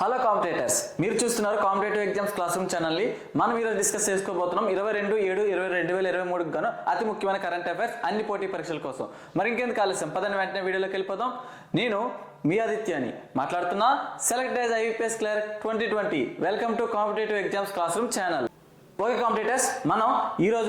Hello competitors, మీరు చూస్తున్నారు competitive exams class room ఛానల్ని. మనం ఈరోజు డిస్కస్ చేసుకోబోతున్నాం 22/7/2023 గాను అతి ముఖ్యమైన కరెంట్ అఫైర్స్ అన్ని పోటీ పరీక్షల కోసం. మరి ఇంకెందుకు ఆలస్యం, పదని వెంటనే వీడియోలోకి వెళ్ళిపోదాం. నేను మీ ఆదిత్యాని మాట్లాడుతున్నా. Select as IPS clerk 2020. Welcome to competitive exams class room channel. Okay competitors, మనం ఈరోజు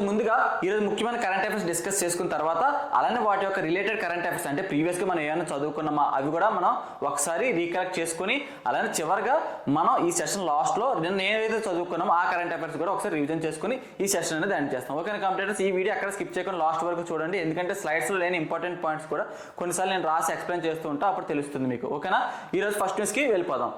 ముఖ్యమైన కరెంట్ అఫైర్స్ డిస్కస్ చేసుకున్న తర్వాత అలానే వాటి యొక్క రిలేటెడ్ కరెంట్ అఫైర్స్ అంటే ప్రీవియస్గా మనం ఏమైనా చదువుకున్నామా అవి కూడా మనం ఒకసారి రీకలెక్ట్ చేసుకుని అలానే చివరిగా మనం ఈ సెషన్ లాస్ట్లో నేను ఏదైతే చదువుకున్నామో ఆ కరెంట్ అఫైర్స్ కూడా ఒకసారి రివిజన్ చేసుకుని ఈ సెషన్ అనేది ఎండ్ చేస్తాం. ఓకే కాంపిటేటర్స్, ఈ వీడియో అక్కడ స్కిప్ చేయకుండా లాస్ట్ వరకు చూడండి, ఎందుకంటే స్లైడ్స్లో లేని ఇంపార్టెంట్ పాయింట్స్ కూడా కొన్నిసార్లు నేను రాసి ఎక్స్ప్లెయిన్ చేస్తూ ఉంటా, అప్పుడు తెలుస్తుంది మీకు. ఓకేనా, ఈరోజు ఫస్ట్ న్యూస్కి వెళ్ళిపోదాం.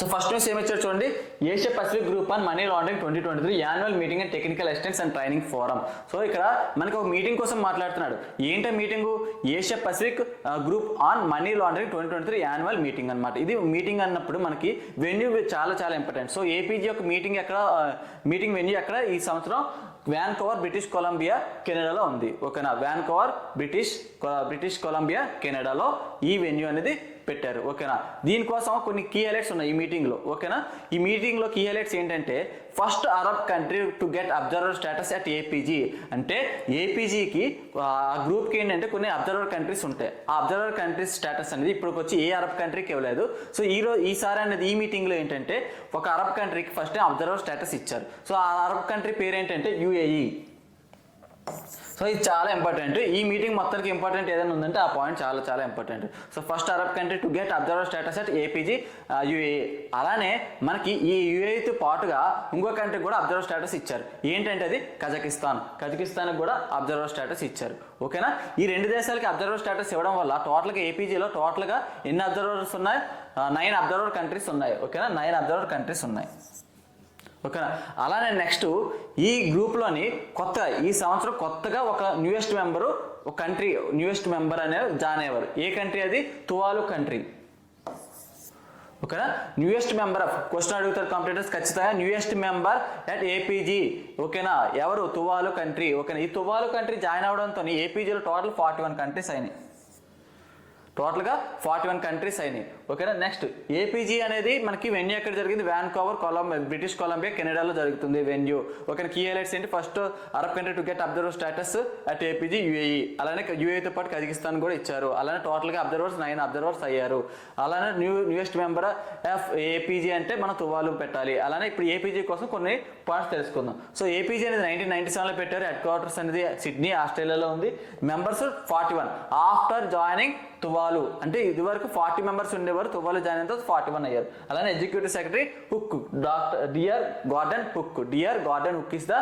సో ఫస్ట్ న్యూస్ ఏమి ఇచ్చారు చూడండి. Asia Pacific group on money laundering 2023 annual meeting and technical assistance and training forum. So ఇక్కడ మనకి ఒక మీటింగ్ కోసం మాట్లాడుతున్నాడు. ఏంటో meeting? Asia Pacific group on money laundering 2023 annual meeting అనమాట. ఇది మీటింగ్ అన్నప్పుడు మనకి వెన్యూ చాలా చాలా ఇంపార్టెంట్. సో ఏపీజీ యొక్క మీటింగ్ వెన్యూ ఎక్కడ ఈ సంవత్సరం? వ్యాన్కోవర్, బ్రిటిష్ కొలంబియా, కెనడాలో ఉంది. ఓకేనా, వ్యాన్కోవర్, బ్రిటిష్ కొలంబియా, కెనడాలో ఈ వెన్యూ అనేది పెట్టారు. ఓకేనా, దీనికోసం కొన్ని కీ హైలైట్స్ ఉన్నాయి ఈ మీటింగ్లో. ఓకేనా, ఈ మీటింగ్లో కీ హైలైట్స్ ఏంటంటే first Arab country to get observer status at APG. అంటే ఏపీజీకి గ్రూప్కి ఏంటంటే కొన్ని అబ్జర్వర్ కంట్రీస్ ఉంటాయి. ఆ అబ్జర్వర్ కంట్రీస్ స్టేటస్ అనేది ఇప్పుడు వచ్చి ఏ అరబ్ కంట్రీకి ఇవ్వలేదు. సో ఈసారి అనేది ఈ మీటింగ్లో ఏంటంటే ఒక అరబ్ కంట్రీకి ఫస్ట్ అబ్జర్వర్ స్టేటస్ ఇచ్చారు. సో ఆ అరబ్ కంట్రీ పేరు ఏంటంటే యుఏఈ. సో ఇది చాలా ఇంపార్టెంట్. ఈ మీటింగ్ మొత్తానికి ఇంపార్టెంట్ ఏదైనా ఉందంటే ఆ పాయింట్ చాలా చాలా important. So first Arab country to get observer status at APG UAE. అలానే మనకి ఈ యుఏఈతో పాటుగా ఇంకో కంట్రీకి కూడా అబ్జర్వర్ స్టేటస్ ఇచ్చారు. ఏంటంటే అది కజకిస్తాన్కి కూడా అబ్జర్వర్ స్టేటస్ ఇచ్చారు. ఓకేనా, ఈ రెండు దేశాలకి అబ్జర్వర్ స్టేటస్ ఇవ్వడం వల్ల టోటల్గా ఏపీజీలో టోటల్గా ఎన్ని అబ్జర్వర్స్ ఉన్నాయి? 9 అబ్జర్వర్ కంట్రీస్ ఉన్నాయి. ఓకేనా, 9 అబ్జర్వర్ కంట్రీస్ ఉన్నాయి. ఓకేనా, అలానే నెక్స్ట్ ఈ గ్రూప్లోని ఈ సంవత్సరం కొత్తగా ఒక న్యూయెస్ట్ మెంబర్ అనేది జాయిన్ అయ్యారు. ఏ కంట్రీ అది? తువాలు కంట్రీ. ఓకేనా, న్యూయెస్ట్ మెంబర్ ఆఫ్ క్వశ్చన్ అడుగుతారు కాంపిటేటర్స్ ఖచ్చితంగా. Newest member at APG. ఓకేనా, ఎవరు? తువాలు కంట్రీ. ఓకేనా, ఈ తువాలు కంట్రీ జాయిన్ అవడంతో ఏపీజీలో టోటల్ 41 కంట్రీస్ అయినాయి. టోటల్గా 41 కంట్రీస్ అయినాయి. ఓకేనా, నెక్స్ట్ ఏపీజీ అనేది మనకి వెన్యూ ఎక్కడ జరిగింది? వ్యాన్కోవర్, బ్రిటిష్ కొలంబియా, కెనడాలో జరుగుతుంది వెన్యూ. ఓకేనా, కీ హైలైట్స్ ఏంటి? First Arab country to get observer status at APG UAE. అలానే యుఏఈతో పాటు కజకిస్తాన్ కూడా ఇచ్చారు. అలానే టోటల్గా 9 అబ్జర్వర్స్ అయ్యారు. అలానే న్యూయెస్ట్ మెంబర్ ఆఫ్ ఏపీజీ అంటే మనం తువాలు పెట్టాలి. అలానే ఇప్పుడు ఏపీజీ కోసం కొన్ని పాయింట్స్ తెలుసుకుందాం. సో ఏపీజీ అనేది 1997లో పెట్టారు. హెడ్ క్వార్టర్స్ అనేది సిడ్నీ, ఆస్ట్రేలియాలో ఉంది. మెంబర్స్ 41 ఆఫ్టర్ జాయినింగ్ తువాలు. అంటే ఇది వరకు 40 మెంబర్స్ ఉండేవారు, తువాలు జాయిన్ అయిన తర్వాత 41 అయ్యారు. అలానే executive secretary hook, dear garden hook is the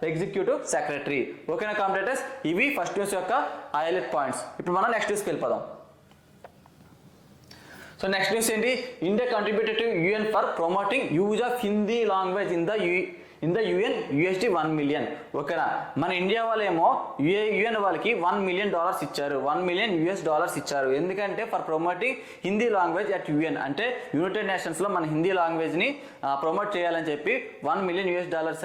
executive secretary. ఓకేనా కాంపిటేటర్స్, ఇవి ఫస్ట్ న్యూస్ యొక్క హైలైట్ పాయింట్స్. ఇప్పుడు మనం నెక్స్ట్ న్యూస్కి వెళ్ళిపోదాం. సో నెక్స్ట్ న్యూస్ ఏంటి? India contributed to UN for promoting use of Hindi language in the UN USD 1 million. ఓకేనా, మన ఇండియా వాళ్ళేమో యుఎన్ వాళ్ళకి $1 మిలియన్ ఇచ్చారు. $1 మిలియన్ ఇచ్చారు. ఎందుకంటే for promoting Hindi language at UN, అంటే యునైటెడ్ నేషన్స్లో మన హిందీ లాంగ్వేజ్ని ప్రమోట్ చేయాలని చెప్పి $1 మిలియన్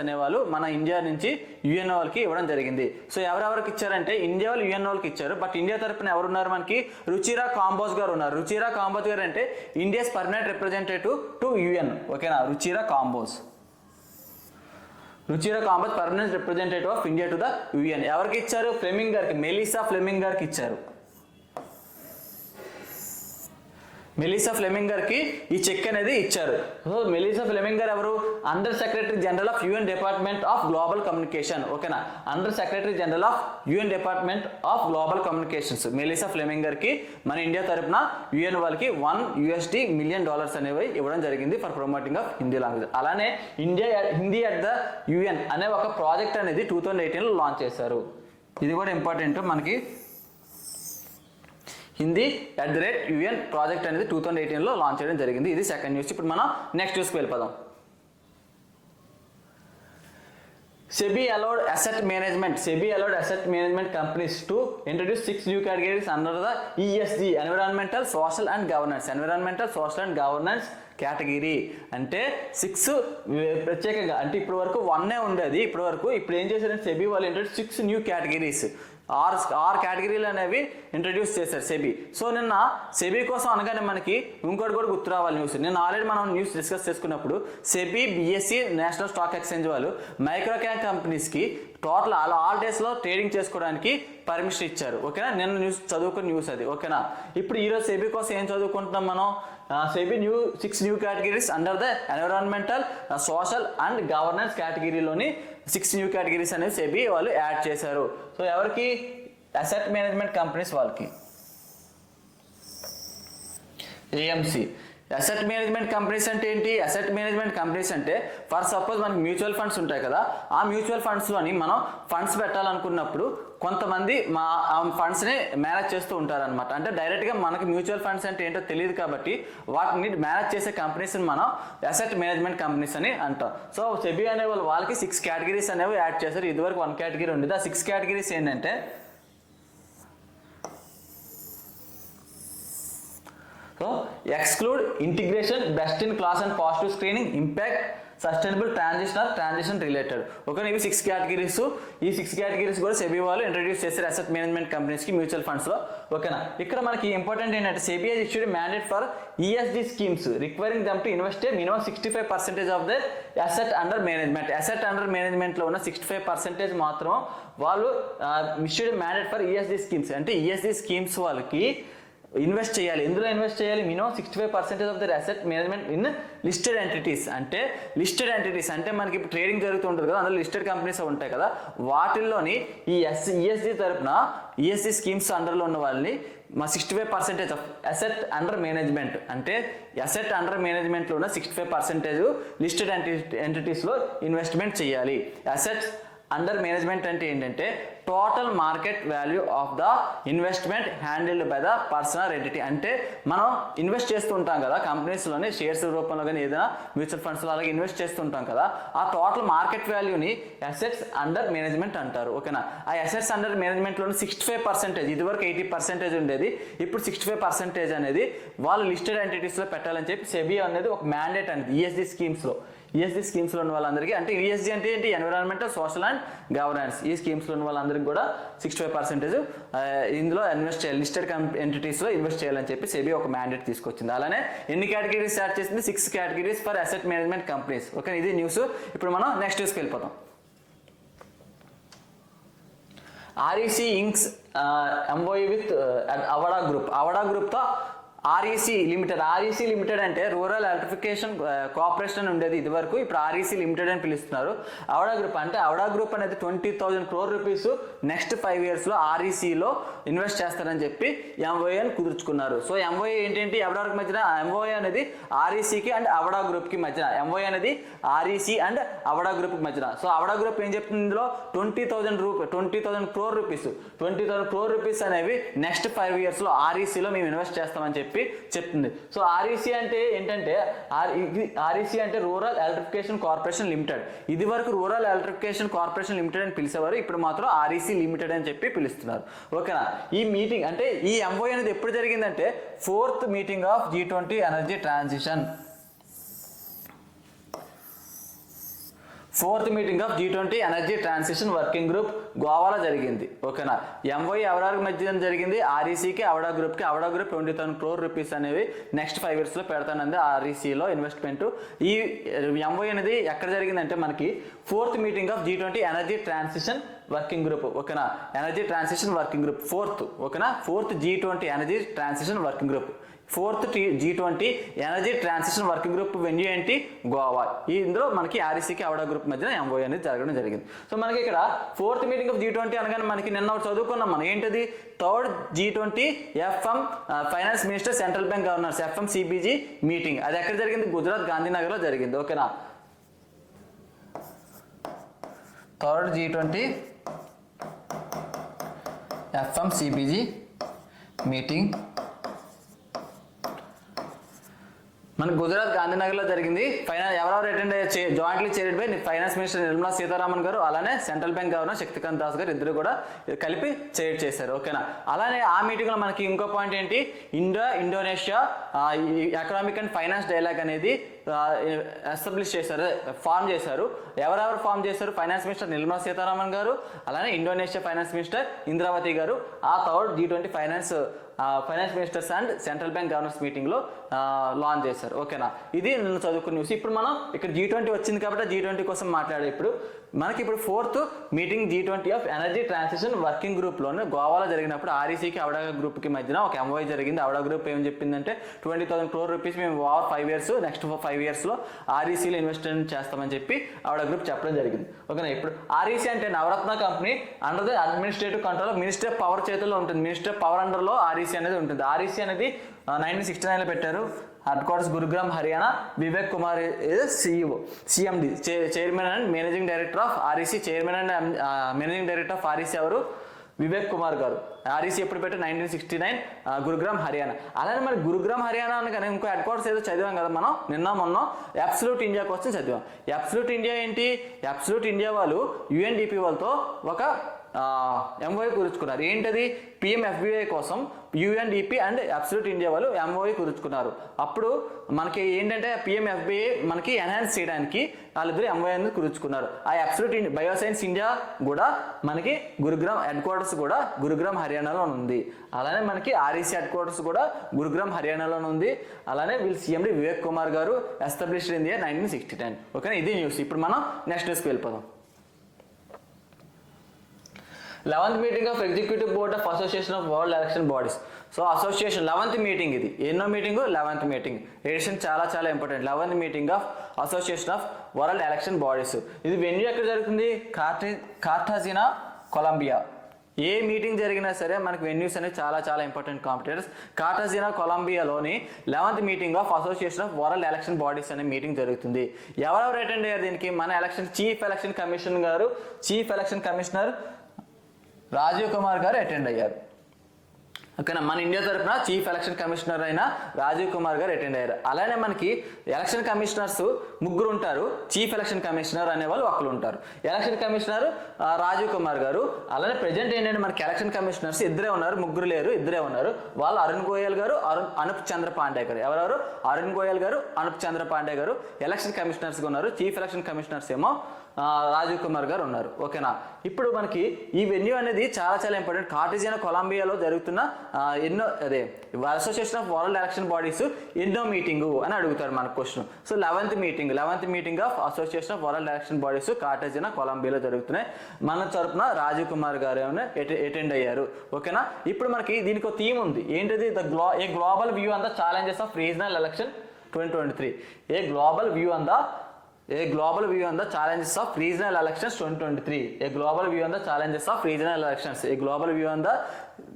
అనేవాళ్ళు మన ఇండియా నుంచి యుఎన్ వాళ్ళకి ఇవ్వడం జరిగింది. సో ఎవరెవరికి ఇచ్చారంటే ఇండియా వాళ్ళు యుఎన్ వాళ్ళకి ఇచ్చారు. బట్ ఇండియా తరపున ఎవరున్నారు? మనకి రుచిరా కాంబోజ్ గారు ఉన్నారు. రుచిరా కాంబోజ్ గారు అంటే India's permanent representative to UN. ఓకేనా, Ruchira Kamboj permanent representative of India to the UN. ఎవరికి ఇచ్చారు? ఫ్లెమింగ్ గారికి, మెలిసా ఫ్లెమింగ్ గారికి ఇచ్చారు. మెలిసా ఫ్లెమింగ్ గారికి ఈ చెక్ అనేది ఇచ్చారు. సో మెలిసా ఫ్లెమింగ్ గారు ఎవరు? Under secretary general of UN department of global communication. ఓకేనా, under secretary general of UN department of global communications Melissa Fleming గారికి మన ఇండియా తరపున యుఎన్ వాళ్ళకి $1 మిలియన్ అనేవి ఇవ్వడం జరిగింది for promoting of Hindi language. అలానే హిందీ అట్ ద యుఎన్ అనే ఒక ప్రాజెక్ట్ అనేది 2018లో లాంచ్ చేశారు. ఇది కూడా ఇంపార్టెంట్ మనకి. హిందీ @UN ప్రాజెక్ట్ అనేది 2018లో లాంచ్ చేయడం జరిగింది. ఇది సెకండ్ న్యూస్. ఇప్పుడు మనం నెక్స్ట్ న్యూస్కి వెళ్ళిపోదాం. SEBI allowed asset management companies to introduce 6 new categories under the ESG, environmental, social and governance category. అంటే 6 ప్రత్యేకంగా, అంటే ఇప్పటి వరకు 1 ఉండేది. ఇప్పుడు ఏం చేశారంటే సెబీ వాళ్ళు ఇంట్రడ్యూస్ 6 న్యూ కేటగిరీస్ ఆరు కేటగిరీలు అనేవి ఇంట్రడ్యూస్ చేశారు సెబీ. సో నిన్న సెబీ కోసం అనగానే మనకి ఇంకోటి కూడా గుర్తు రావాలి న్యూస్. నిన్న ఆల్రెడీ మనం న్యూస్ డిస్కస్ చేసుకున్నప్పుడు SEBI, BSc, national stock exchange వాళ్ళు మైక్రో క్యాప్ కంపెనీస్కి టోటల్ ఆల్ డేస్లో ట్రేడింగ్ చేసుకోవడానికి పర్మిషన్ ఇచ్చారు. ఓకేనా, నిన్న న్యూస్ చదువుకున్న న్యూస్ అది. ఓకేనా, ఇప్పుడు ఈరోజు సెబీ కోసం ఏం చదువుకుంటున్నాం మనం? SEBI 6 new categories under the environmental, social and governance కేటగిరీలోని 6 న్యూ కేటగిరీస్ అనేది సెబీ వాళ్ళు యాడ్ చేశారు. సో ఎవరికి? అసెట్ మేనేజ్మెంట్ కంపెనీస్ వాళ్ళకి, ఏఎంసి. అసెట్ మేనేజ్మెంట్ కంపెనీస్ అంటే ఏంటి? అసెట్ మేనేజ్మెంట్ కంపెనీస్ అంటే ఫర్ సపోజ్ మనకి మ్యూచువల్ ఫండ్స్ ఉంటాయి కదా, ఆ మ్యూచువల్ ఫండ్స్లోని మనం ఫండ్స్ పెట్టాలనుకున్నప్పుడు కొంతమంది ఆ ఫండ్స్ని మేనేజ్ చేస్తూ ఉంటారనమాట. అంటే డైరెక్ట్గా మనకి మ్యూచువల్ ఫండ్స్ అంటే ఏంటో తెలియదు కాబట్టి వాటిని మేనేజ్ చేసే కంపెనీస్ని మనం అసెట్ మేనేజ్మెంట్ కంపెనీస్ అని అంటాం. సో సెబీ అనే వాళ్ళకి 6 కేటగిరీస్ అనేవి యాడ్ చేశారు. ఇదివరకు 1 కేటగిరీ ఉండేది. ఆ 6 కేటగిరీస్ ఏంటంటే exclude, integration, best in class and positive screening, impact, sustainable, transition related. Okay, ఇవి 6 కేటగిరీస్. ఈ 6 కేటగిరీస్ కూడా సెబీ వాళ్ళు ఇంట్రడ్యూస్ చేశారు అసెట్ మేనేజ్మెంట్ కంపెనీస్కి మ్యూచువల్ ఫండ్స్లో. ఓకేనా, ఇక్కడ మనకి ఇంపార్టెంట్ ఏంటంటే SEBI has issued mandate for ESG schemes requiring them to invest minimum 65% of the asset under management. Asset under మేనేజ్మెంట్లో ఉన్న 65% మాత్రం వాళ్ళు issued mandate for ESG schemes. అంటే ఈఎస్జీ స్కీమ్స్ వాళ్ళకి ఇన్వెస్ట్ చేయాలి. ఎందులో ఇన్వెస్ట్ చేయాలి? Minimum 65% of their asset management in listed entities. అంటే లిస్టెడ్ ఎంటిటీస్ అంటే మనకి ఇప్పుడు ట్రేడింగ్ జరుగుతుంటుంది కదా, అందులో లిస్టెడ్ కంపెనీస్ ఉంటాయి కదా, వాటిల్లోని ఈ ఈఎస్జీ తరపున ఈఎస్జీ స్కీమ్స్ అండర్లో ఉన్న వాళ్ళని 65% ఆఫ్ అసెట్ అండర్ మేనేజ్మెంట్, అంటే అసెట్ అండర్ మేనేజ్మెంట్లో ఉన్న 65% లిస్టెడ్ ఎంటిటీస్లో ఇన్వెస్ట్మెంట్ చేయాలి. అసెట్స్ అండర్ మేనేజ్మెంట్ అంటే ఏంటంటే total market value of the investment handled by the personal entity. అంటే మనం ఇన్వెస్ట్ చేస్తూ ఉంటాం కదా కంపెనీస్లోని, షేర్స్ రూపంలో కానీ ఏదైనా మ్యూచువల్ ఫండ్స్లో అలాగే ఇన్వెస్ట్ చేస్తుంటాం కదా, ఆ టోటల్ మార్కెట్ వాల్యూని అసెట్స్ అండర్ మేనేజ్మెంట్ అంటారు. ఓకేనా, ఆ అసెట్స్ అండర్ మేనేజ్మెంట్లోని 65%, ఇదివరకు 80% ఉండేది, ఇప్పుడు 65% అనేది వాళ్ళు లిస్టెడ్ ఎంటిటీస్లో పెట్టాలని చెప్పి సెబీ అనేది ఒక మ్యాండేట్ అనేది ఈఎస్జీ స్కీమ్స్లో. ఈఎస్జీ స్కీమ్స్లో ఉన్న వాళ్ళందరికీ, అంటే ఈఎస్జీ అంటే ఏంటి? Environmental, social and governance. ఈ స్కీమ్స్లో ఉన్న వాళ్ళందరికీ కూడా 65% ఇందులో ఇన్వెస్ట్ చేయాలి, లిస్టెడ్ ఎంటిటీస్లో ఇన్వెస్ట్ చేయాలని చెప్పి సెబీ ఒక మ్యాండేట్ తీసుకొచ్చింది. అలానే ఎన్ని కేటగిరీస్ స్టార్ట్ చేసింది? 6 categories for asset management companies. Okay, ఇది న్యూస్. ఇప్పుడు మనం నెక్స్ట్ న్యూస్కి వెళ్ళిపోతాం. REC inks MoU with Avaada group. Avaada గ్రూప్తో ఆర్ఈసీ లిమిటెడ్ అంటే రూరల్ ఎలక్ట్రిఫికేషన్ కార్పొరేషన్ ఉండేది ఇదివరకు, ఇప్పుడు ఆర్ఈసీ లిమిటెడ్ అని పిలుస్తున్నారు. అవడా గ్రూప్ అంటే అవడా గ్రూప్ అనేది 20,000 crore రూపీస్ నెక్స్ట్ 5 yearsలో ఆర్ఈసీలో ఇన్వెస్ట్ చేస్తారని చెప్పి ఎంఓఏని కుదుర్చుకున్నారు. సో ఎంఓఏ ఏంటంటే అవడా గ్రూప్ మధ్యన, ఎంఓఏ అనేది ఆర్ఈసీకి అండ్ అవడా గ్రూప్కి మధ్యన, ఎంఓఏ అనేది ఆర్ఈసీ అండ్ అవడా గ్రూప్కి మధ్యన. సో అవడా గ్రూప్ ఏం చెప్తుంది ఇందులో? 20,000 crore రూపీస్, 20,000 crore రూపీస్ అనేవి నెక్స్ట్ 5 yearsలో ఆర్ఈసీలో మేము ఇన్వెస్ట్ చేస్తామని చెప్పి చెప్తుంది. సో ఆర్ఈసీ అంటే ఏంటంటే ఆర్ఈసీ అంటే రూరల్ ఎలక్ట్రిఫికేషన్ కార్పొరేషన్ లిమిటెడ్. ఇది వరకు రూరల్ ఎలక్ట్రిఫికేషన్ కార్పొరేషన్ లిమిటెడ్ అని పిలిచేవారు, ఇప్పుడు మాత్రం ఆర్ఈసీ లిమిటెడ్ అని చెప్పి పిలుస్తున్నారు. ఓకేనా, ఈ మీటింగ్ అంటే ఈ ఎంఓఏ అనేది ఎప్పుడు జరిగిందంటే 4th meeting of G20 energy transition. 4th meeting of G20 energy transition working group గోవాలో జరిగింది. ఓకేనా, ఎంఓఏ అవడా మధ్య జరిగింది, ఆర్ఈసీకి అవడా గ్రూప్కి. అవడా గ్రూప్ 20,000 crore రూపీస్ అనేవి నెక్స్ట్ 5 yearsలో పెడతానంది ఆర్ఈసీలో ఇన్వెస్ట్మెంట్. ఈ ఎంఓఏ అనేది ఎక్కడ జరిగిందంటే మనకి 4th meeting of G20 energy transition working group. ఓకేనా, energy transition working group 4th. ఓకేనా, 4th G20 energy transition working group, 4th G20 energy transition working group venue ఏంటి? గోవా. ఇందులో మనకి ఆర్ఈసీకి అవడా గ్రూప్ మధ్యన ఎంఓఏ అనేది జరగడం జరిగింది. సో మనకి ఇక్కడ 4th మీటింగ్ ఆఫ్ G20 అనగానే మనకి నిన్న చదువుకున్నాం మనం, ఏంటది? 3rd G20 FM finance minister central bank governors FMCBG meeting. అది ఎక్కడ జరిగింది? గుజరాత్ గాంధీనగర్లో జరిగింది. ఓకేనా, 3rd G20 FMCBG మీటింగ్ మన గుజరాత్ గాంధీనగర్లో జరిగింది. ఎవరెవరు అటెండ్ అయ్యారు? Jointly chaired by finance minister Nirmala Sitharaman గారు, అలానే central bank governor Shaktikant Das గారు, ఇద్దరు కూడా కలిపి చైర్ చేశారు. ఓకేనా. అలానే ఆ మీటింగ్లో మనకి ఇంకో పాయింట్ ఏంటి, Indonesia economic and finance dialogue అనేది ఎస్టాబ్లిష్ చేశారు, ఫామ్ చేశారు. ఎవరెవరు ఫామ్ చేశారు? ఫైనాన్స్ మినిస్టర్ నిర్మలా సీతారామన్ గారు, అలానే ఇండోనేషియా ఫైనాన్స్ మినిస్టర్ ఇంద్రావతి గారు. ఆ third G20 finance ministers and central bank governors మీటింగ్లో లాంచ్ చేశారు. ఓకేనా. ఇది నిన్న చదువుకున్న న్యూస్. ఇప్పుడు మనం ఇక్కడ G20 వచ్చింది కాబట్టి G20 కోసం మాట్లాడే ఇప్పుడు మనకి ఇప్పుడు 4th meeting G20 of energy transition working గ్రూప్లోనే గోవాలో జరిగినప్పుడు RECకి అవడా గ్రూప్కి మధ్యన ఒక MOU జరిగింది. అవడా గ్రూప్ ఏం చెప్పిందంటే 20,000 crore రూపీస్ మేము ఓవర్ 5 years నెక్స్ట్ 5 yearsలో RECలో ఇన్వెస్ట్మెంట్ చేస్తామని చెప్పి అవడా గ్రూప్ చెప్పడం జరిగింది. ఓకేనా. ఇప్పుడు REC అంటే Navratna company under the administrative control minister of power చేతుల్లో ఉంటుంది. మినిస్టర్ ఆఫ్ పవర్ అండర్లో REC అనేది ఉంటుంది. REC అనేది 1969లో పెట్టారు. Headquarters Gurugram, Haryana. Vivek Kumar CEO, CMD, chairman and managing director of REC. Chairman and managing director of REC ఎవరు? వివేక్ కుమార్ గారు. REC ఎప్పుడు పెట్టారు? 1969, గురుగ్రామ్, హర్యానా. అలానే మరి గురుగ్రామ్, హర్యానా అనగానే ఇంకో హెడ్ క్వార్టర్స్ ఏదో చదివాం కదా మనం మొన్న అబ్సల్యూట్ ఇండియా కోసం చదివాం. అబ్సల్యూట్ ఇండియా ఏంటి? అబ్సల్యూట్ ఇండియా వాళ్ళు UNDP వాళ్ళతో ఒక MOU కుదుర్చుకున్నారు. ఏంటది? PMFBY కోసం UNDP అండ్ అబ్సల్యూట్ ఇండియా వాళ్ళు MOU కుదుర్చుకున్నారు. అప్పుడు మనకి ఏంటంటే PMFBY మనకి ఎన్హాన్స్ చేయడానికి వాళ్ళిద్దరు MOU అనేది కుదుర్చుకున్నారు. ఆ అబ్సల్యూట్ బయోసైన్స్ ఇండియా కూడా మనకి గురుగ్రామ్ హెడ్ క్వార్టర్స్ కూడా గురుగ్రామ్, హర్యానాలో ఉంది. అలానే మనకి REC హెడ్ క్వార్టర్స్ కూడా గురుగ్రామ్, హర్యానాలో ఉంది. అలానే వీళ్ళు CMD వివేక్ కుమార్ గారు ఎస్టాబ్లిష్డ్ ఇన్ 1969. ఓకేనా. ఇది న్యూస్. ఇప్పుడు మనం నెక్స్ట్ న్యూస్కి వెళ్ళిపోదాం. 11th meeting of executive board of association of world election bodies. So association 11th meeting, ఇది ఎన్నో మీటింగ్? 11th meeting. ఎడిషన్ చాలా చాలా important. 11th meeting of association of world election bodies. ఇది వెన్యూ ఎక్కడ జరుగుతుంది? కార్టాజినా, కొలంబియా. ఏ meeting జరిగినా సరే మనకి వెన్యూస్ అనేవి చాలా చాలా ఇంపార్టెంట్ కాంపిటేటర్స్. కార్టాజినా, కొలంబియాలోని 11th meeting of association of world election bodies అనే మీటింగ్ జరుగుతుంది. ఎవరెవరు అటెండ్ అయ్యారు దీనికి? మన chief election commissioner Rajiv Kumar గారు అటెండ్ అయ్యారు. ఓకేనా. మన ఇండియా తరఫున చీఫ్ ఎలక్షన్ కమిషనర్ అయిన రాజీవ్ కుమార్ గారు అటెండ్ అయ్యారు. అలానే మనకి ఎలక్షన్ కమిషనర్స్ ముగ్గురు ఉంటారు. చీఫ్ ఎలక్షన్ కమిషనర్ అనేవాళ్ళు ఒకరు ఉంటారు. ఎలక్షన్ కమిషనర్ రాజీవ్ కుమార్ గారు. అలానే ప్రెజెంట్ ఏంటంటే మనకి ఎలక్షన్ కమిషనర్స్ ఇద్దరే ఉన్నారు, ముగ్గురు లేరు, ఇద్దరే ఉన్నారు. వాళ్ళు అరుణ్ గోయల్ గారు, అనూప్ చంద్ర పాండే గారు. ఎవరెవరు? అరుణ్ గోయల్ గారు, అనూప్ చంద్ర పాండే గారు ఎలక్షన్ కమిషనర్స్గా ఉన్నారు. చీఫ్ ఎలక్షన్ కమిషనర్స్ ఏమో రాజీవ్ కుమార్ గారు ఉన్నారు. ఓకేనా. ఇప్పుడు మనకి ఈ వెన్యూ అనేది చాలా చాలా ఇంపార్టెంట్. కార్టాజినా, కొలంబియాలో జరుగుతున్న association of world election bodies ఎన్నో మీటింగు అని అడుగుతారు మనకు question. So 11th meeting of association of world election bodies Cartagena, కొలంబియాలో జరుగుతున్నాయి. మన తరపున రాజీవ్ కుమార్ గారు అటెండ్ అయ్యారు. ఓకేనా. ఇప్పుడు మనకి దీనికి ఒక థీమ్ ఉంది. ఏంటిది? ఏ global view on the challenges of regional election 2023. A global view on the challenges of regional elections 2023. A global view on the challenges of regional elections. A global view on the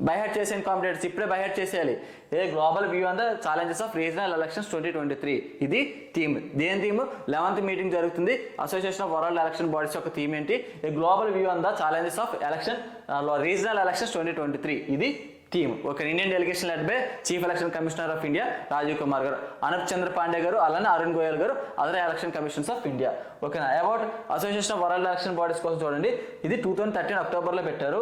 by heart చేసే competitors ఇప్పుడే by heart చేసేయాలి. A global view on the challenges of regional elections 2023. ఇది theme. దేని థీమ్? 11th meeting జరుగుతుంది. Association of world election Bodies యొక్క theme ఏంటి? A global view on the challenges of regional elections 2023. ఇది theme. Okay. Indian delegation led by chief election commissioner of India Rajiv Kumar garu, Anoop Chandra Pandey garu, అలానే అరుణ్ గోయల్ గారు, other election commissions of India. ఓకేనా. About association of world election bodies కోసం చూడండి. ఇది 2013 అక్టోబర్లో పెట్టారు.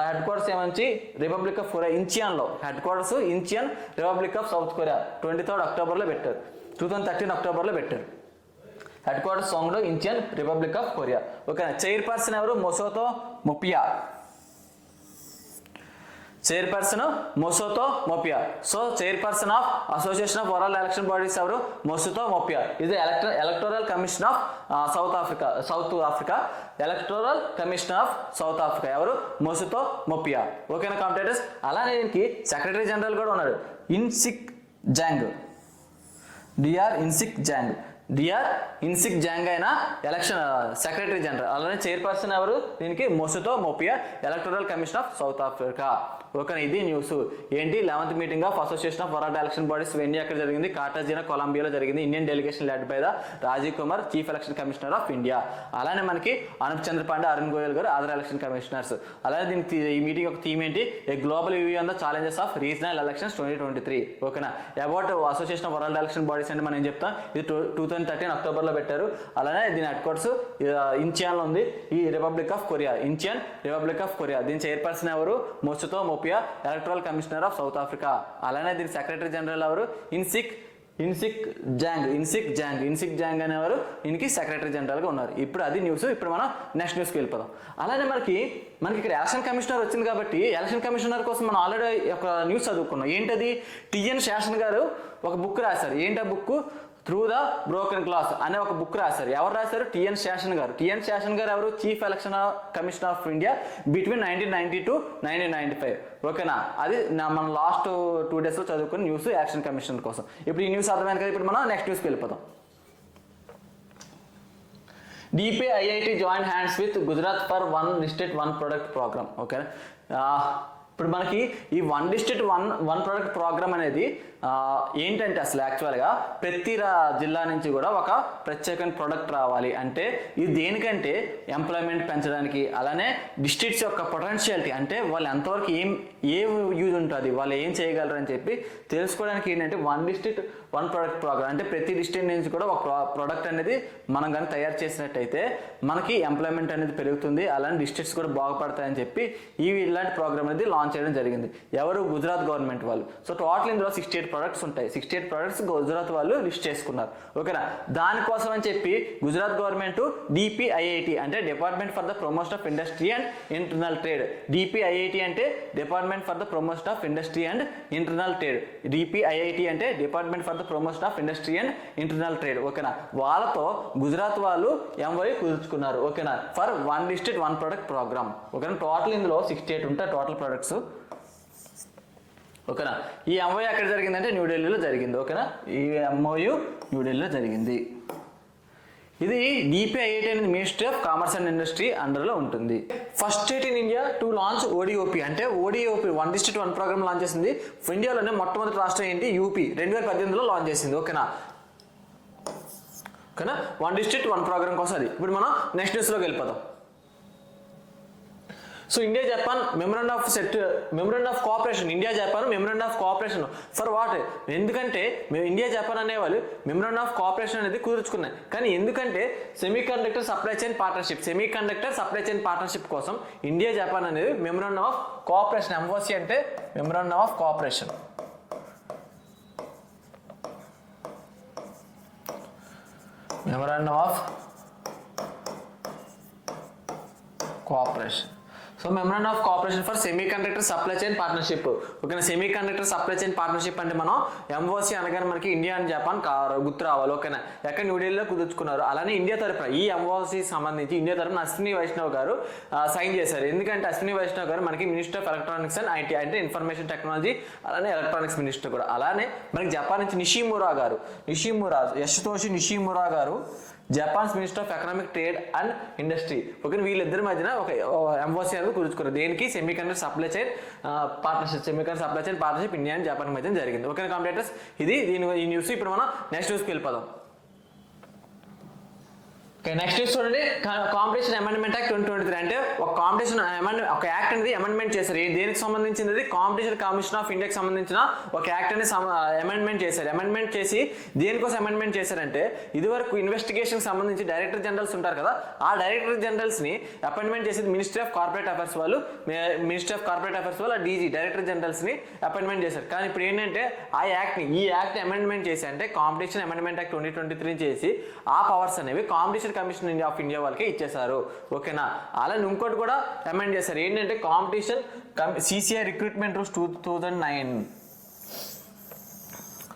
Headquarters ఏమంచి రిపబ్లిక్ ఆఫ్ కొరియా, ఇంచియాన్లో. Headquarters Incheon, republic of South Korea. 23rd అక్టోబర్లో పెట్టారు. 2013 అక్టోబర్లో పెట్టారు. హెడ్ క్వార్టర్స్ సాంగ్లో ఇంచియన్, రిపబ్లిక్ ఆఫ్ కొరియా. ఓకేనా. చైర్పర్సన్ ఎవరు? Mosotho Moepya. So chairperson of association of world election bodies ఎవరు? Mosotho Moepya. ఇది electoral commission of South Africa. Electoral commission of South Africa ఎవరు? మొసోతో మొపియా. ఓకేనా కాంపిటేటర్స్. అలానే దీనికి secretary general కూడా ఉన్నాడు, Inshik Jang. DR Inshik Jang అయిన election secretary general. అలానే చైర్పర్సన్ ఎవరు దీనికి? Mosotho Moepya, electoral commission of South Africa. Okay, ఇది న్యూస్. ఏంటి 11th meeting of association of world election bodies venue ఎక్కడ జరిగింది? కార్టాజినా కొలంబియాలో జరిగింది. Indian delegation led by the Rajiv Kumar, chief election commissioner of India. అలానే మనకి అనూప్ చంద్ర పాండే, అరుణ్ గోయల్ గారు అదర్ ఎలక్షన్ కమిషనర్స్. అలానే దీనికి ఈ మీటింగ్ యొక్క థీమ్ ఏంటి? A global view on the challenges of regional elections 2023. ఓకేనా, about association of world election bodies అంటే మనం ఏం చెప్తాం? ఇది 2013 అక్టోబర్లో పెట్టారు. అలానే దీని హెడ్ క్వార్టర్స్ ఇంచియాన్లో ఉంది. ఈ republic of Korea, Incheon republic of Korea. దీని చైర్పర్సన్ ఎవరు? Mosotho Moepya, electoral commissioner of South Africa. అలానే దీని సెక్రటరీ జనరల్ ఎవరు? ఇన్సిక్ జాంగ్ అనేవారు దీనికి సెక్రటరీ జనరల్గా ఉన్నారు. ఇప్పుడు అది న్యూస్. ఇప్పుడు మనం నెక్స్ట్ న్యూస్కి వెళ్ళిపోదాం. అలానే మనకి ఇక్కడ ఎలక్షన్ కమిషనర్ వచ్చింది కాబట్టి ఎలక్షన్ కమిషనర్ కోసం మనం ఆల్రెడీ ఒక న్యూస్ చదువుకున్నాం. ఏంటది? టిఎన్ శేషన్ గారు ఒక బుక్ రాశారు. ఏంటి ఆ book? Through the broken glass అనే ఒక బుక్ రాశారు. ఎవరు రాశారు? టిఎన్ శేషన్ గారు. టిఎన్ శేషన్ గారు ఎవరు? Chief election commission of India between 1990 to 1995. ఓకేనా, అది మనం లాస్ట్ 2 daysలో చదువుకున్న న్యూస్ ఎలక్షన్ కమిషన్ కోసం. ఇప్పుడు ఈ న్యూస్ అర్థమైంది కదా. ఇప్పుడు మనం నెక్స్ట్ న్యూస్కి వెళ్ళిపోతాం. DPIIT join hands with Gujarat for one district one product program. ఓకేనా, ఇప్పుడు మనకి ఈ one district one product program అనేది ఏంటంటే అసలు యాక్చువల్గా ప్రతి జిల్లా నుంచి కూడా ఒక ప్రత్యేకమైన ప్రొడక్ట్ రావాలి. అంటే ఇది దేనికంటే ఎంప్లాయ్మెంట్ పెంచడానికి, అలానే డిస్ట్రిక్ట్స్ యొక్క పొటెన్షియాలిటీ అంటే వాళ్ళు ఎంతవరకు ఏ యూజ్ ఉంటుంది, వాళ్ళు ఏం చేయగలరు అని చెప్పి తెలుసుకోవడానికి ఏంటంటే one district one product program. అంటే ప్రతి డిస్ట్రిక్ట్ నుంచి కూడా ఒక ప్రోడక్ట్ అనేది మనం కానీ తయారు చేసినట్టయితే మనకి ఎంప్లాయ్మెంట్ అనేది పెరుగుతుంది, అలానే డిస్ట్రిక్ట్స్ కూడా బాగుపడతాయని చెప్పి ఇలాంటి ప్రోగ్రామ్ అనేది లాంచ్ చేయడం జరిగింది. ఎవరు? గుజరాత్ గవర్నమెంట్ వాళ్ళు. సో టోటల్ ఇందులో 68 ప్రొడక్ట్స్ ఉంటాయి. 68 ప్రొడక్ట్స్ గుజరాత్ వాళ్ళు లిస్ట్ చేసుకున్నారు. ఓకేనా, దానికోసం అని చెప్పి గుజరాత్ గవర్నమెంట్ DPIIT అంటే department for the promotion of industry and internal trade. DPIIT అంటే department for the promotion of industry and internal trade. DPIIT అంటే department for the promotion of industry and internal trade. ఓకేనా, వాళ్ళతో గుజరాత్ వాళ్ళు MOU కుదుర్చుకున్నారు. ఓకేనా, for one district one product program. ఓకేనా, total ఇందులో 68 ఉంటాయి టోటల్ ప్రొడక్ట్స్. ఓకేనా, ఈ MOU ఎక్కడ జరిగిందంటే న్యూఢిల్లీలో జరిగింది. ఓకేనా, ఈ MOU న్యూఢిల్లీలో జరిగింది. ఇది DPIIT అనేది ministry of commerce and industry అండర్లో ఉంటుంది. First state in India to launch ODOP అంటే ODOP one district one programme launch చేసింది. ఇండియాలోనే మొట్టమొదటి రాష్ట్రం ఏంటి? UP 2018లో లాంచ్ చేసింది. ఓకేనా, వన్ డిస్ట్రిక్ట్ వన్ ప్రోగ్రామ్ కోసం అది. ఇప్పుడు మనం నెక్స్ట్ న్యూస్లోకి వెళ్ళిపోదాం. So India Japan memorandum of cooperation. India Japan memorandum of cooperation for what? ఎందుకంటే ఇండియా జపాన్ అనేవాళ్ళు మెమోరాండం ఆఫ్ కోఆపరేషన్ అనేది కుదుర్చుకున్నాయి. కానీ ఎందుకంటే సెమీకండక్టర్ సప్లై చైన్ పార్ట్నర్షిప్ కోసం ఇండియా జపాన్ అనేది మెమోరాండం ఆఫ్ కోఆపరేషన్, MOC అంటే memorandum of cooperation. Memorandum of cooperation. So memorandum of cooperation for semiconductor supply chain partnership. ఓకేనా, semiconductor supply chain partnership అంటే మనం MOC అనగానే మనకి ఇండియా అండ్ జపాన్ గుర్తు రావాలి. ఓకేనా, ఎక్కడ న్యూఢిల్లీలో కుదుర్చుకున్నారు. అలానే ఇండియా తరపున ఈ MOC సంబంధించి ఇండియా తరపున అశ్విని వైష్ణవ్ గారు సైన్ చేశారు. ఎందుకంటే అశ్విని వైష్ణవ్ గారు మనకి minister of electronics and IT అంటే ఇన్ఫర్మేషన్ టెక్నాలజీ, అలానే ఎలక్ట్రానిక్స్ మినిస్టర్ కూడా. అలానే మనకి జపాన్ నుంచి యశుతోషి నిషిమురా గారు Japan's minister of economic trade and industry. Okay, వీళ్ళిద్దరి మధ్యన ఒక MOC అనేది కుదుర్చుకున్నారు. దేనికి? Semiconductor supply chain partnership India and Japan మధ్య జరిగింది. ఓకే కంప్లీటర్స్, ఇది ఈ న్యూస్. ఇప్పుడు మనం నెక్స్ట్ న్యూస్కి వెళ్ళిపోదాం. నెక్స్ట్ చూడండి, కాంపిటీషన్ అమెండ్మెంట్ యాక్ట్ 2023 అంటే ఒక యాక్ట్ అనేది అమెండ్మెంట్ చేశారు. దేనికి సంబంధించింది? కాంపిటీషన్ కమిషన్ ఆఫ్ ఇండియాకి సంబంధించిన ఒక యాక్ట్ అనేది అమెండ్మెంట్ చేశారు. అమెండ్మెంట్ చేసి దేనికోసం అమెండ్మెంట్ చేశారంటే ఇదివరకు ఇన్వెస్టిగేషన్ సంబంధించి డైరెక్టర్ జనరల్స్ ఉంటారు కదా, ఆ డైరెక్టర్ జనరల్స్ ని అపాయింట్మెంట్ చేసేది మినిస్ట్రీ ఆఫ్ కార్పొరేట్ అఫైర్స్ వాళ్ళు, DG డైరెక్టర్ జనరల్స్ ని అపాయింట్మెంట్ చేశారు. కానీ ఇప్పుడు ఏంటంటే ఈ యాక్ట్ అమెండ్మెంట్ చేసి అంటే కాంపిటీషన్ అమెండ్మెంట్ యాక్ట్ 2023 చేసి ఆ పవర్స్ అనేవి కాంపిటీషన్ కమిషన్ ఆఫ్ ఇండియా వాళ్ళకి ఇచ్చేసారు. ఓకేనా, అలానే ఇంకోటి కూడా అమెండ్ చేశారు. ఏంటంటే కాంపిటీషన్ CCI రిక్రూట్మెంట్ రూల్స్ 2009.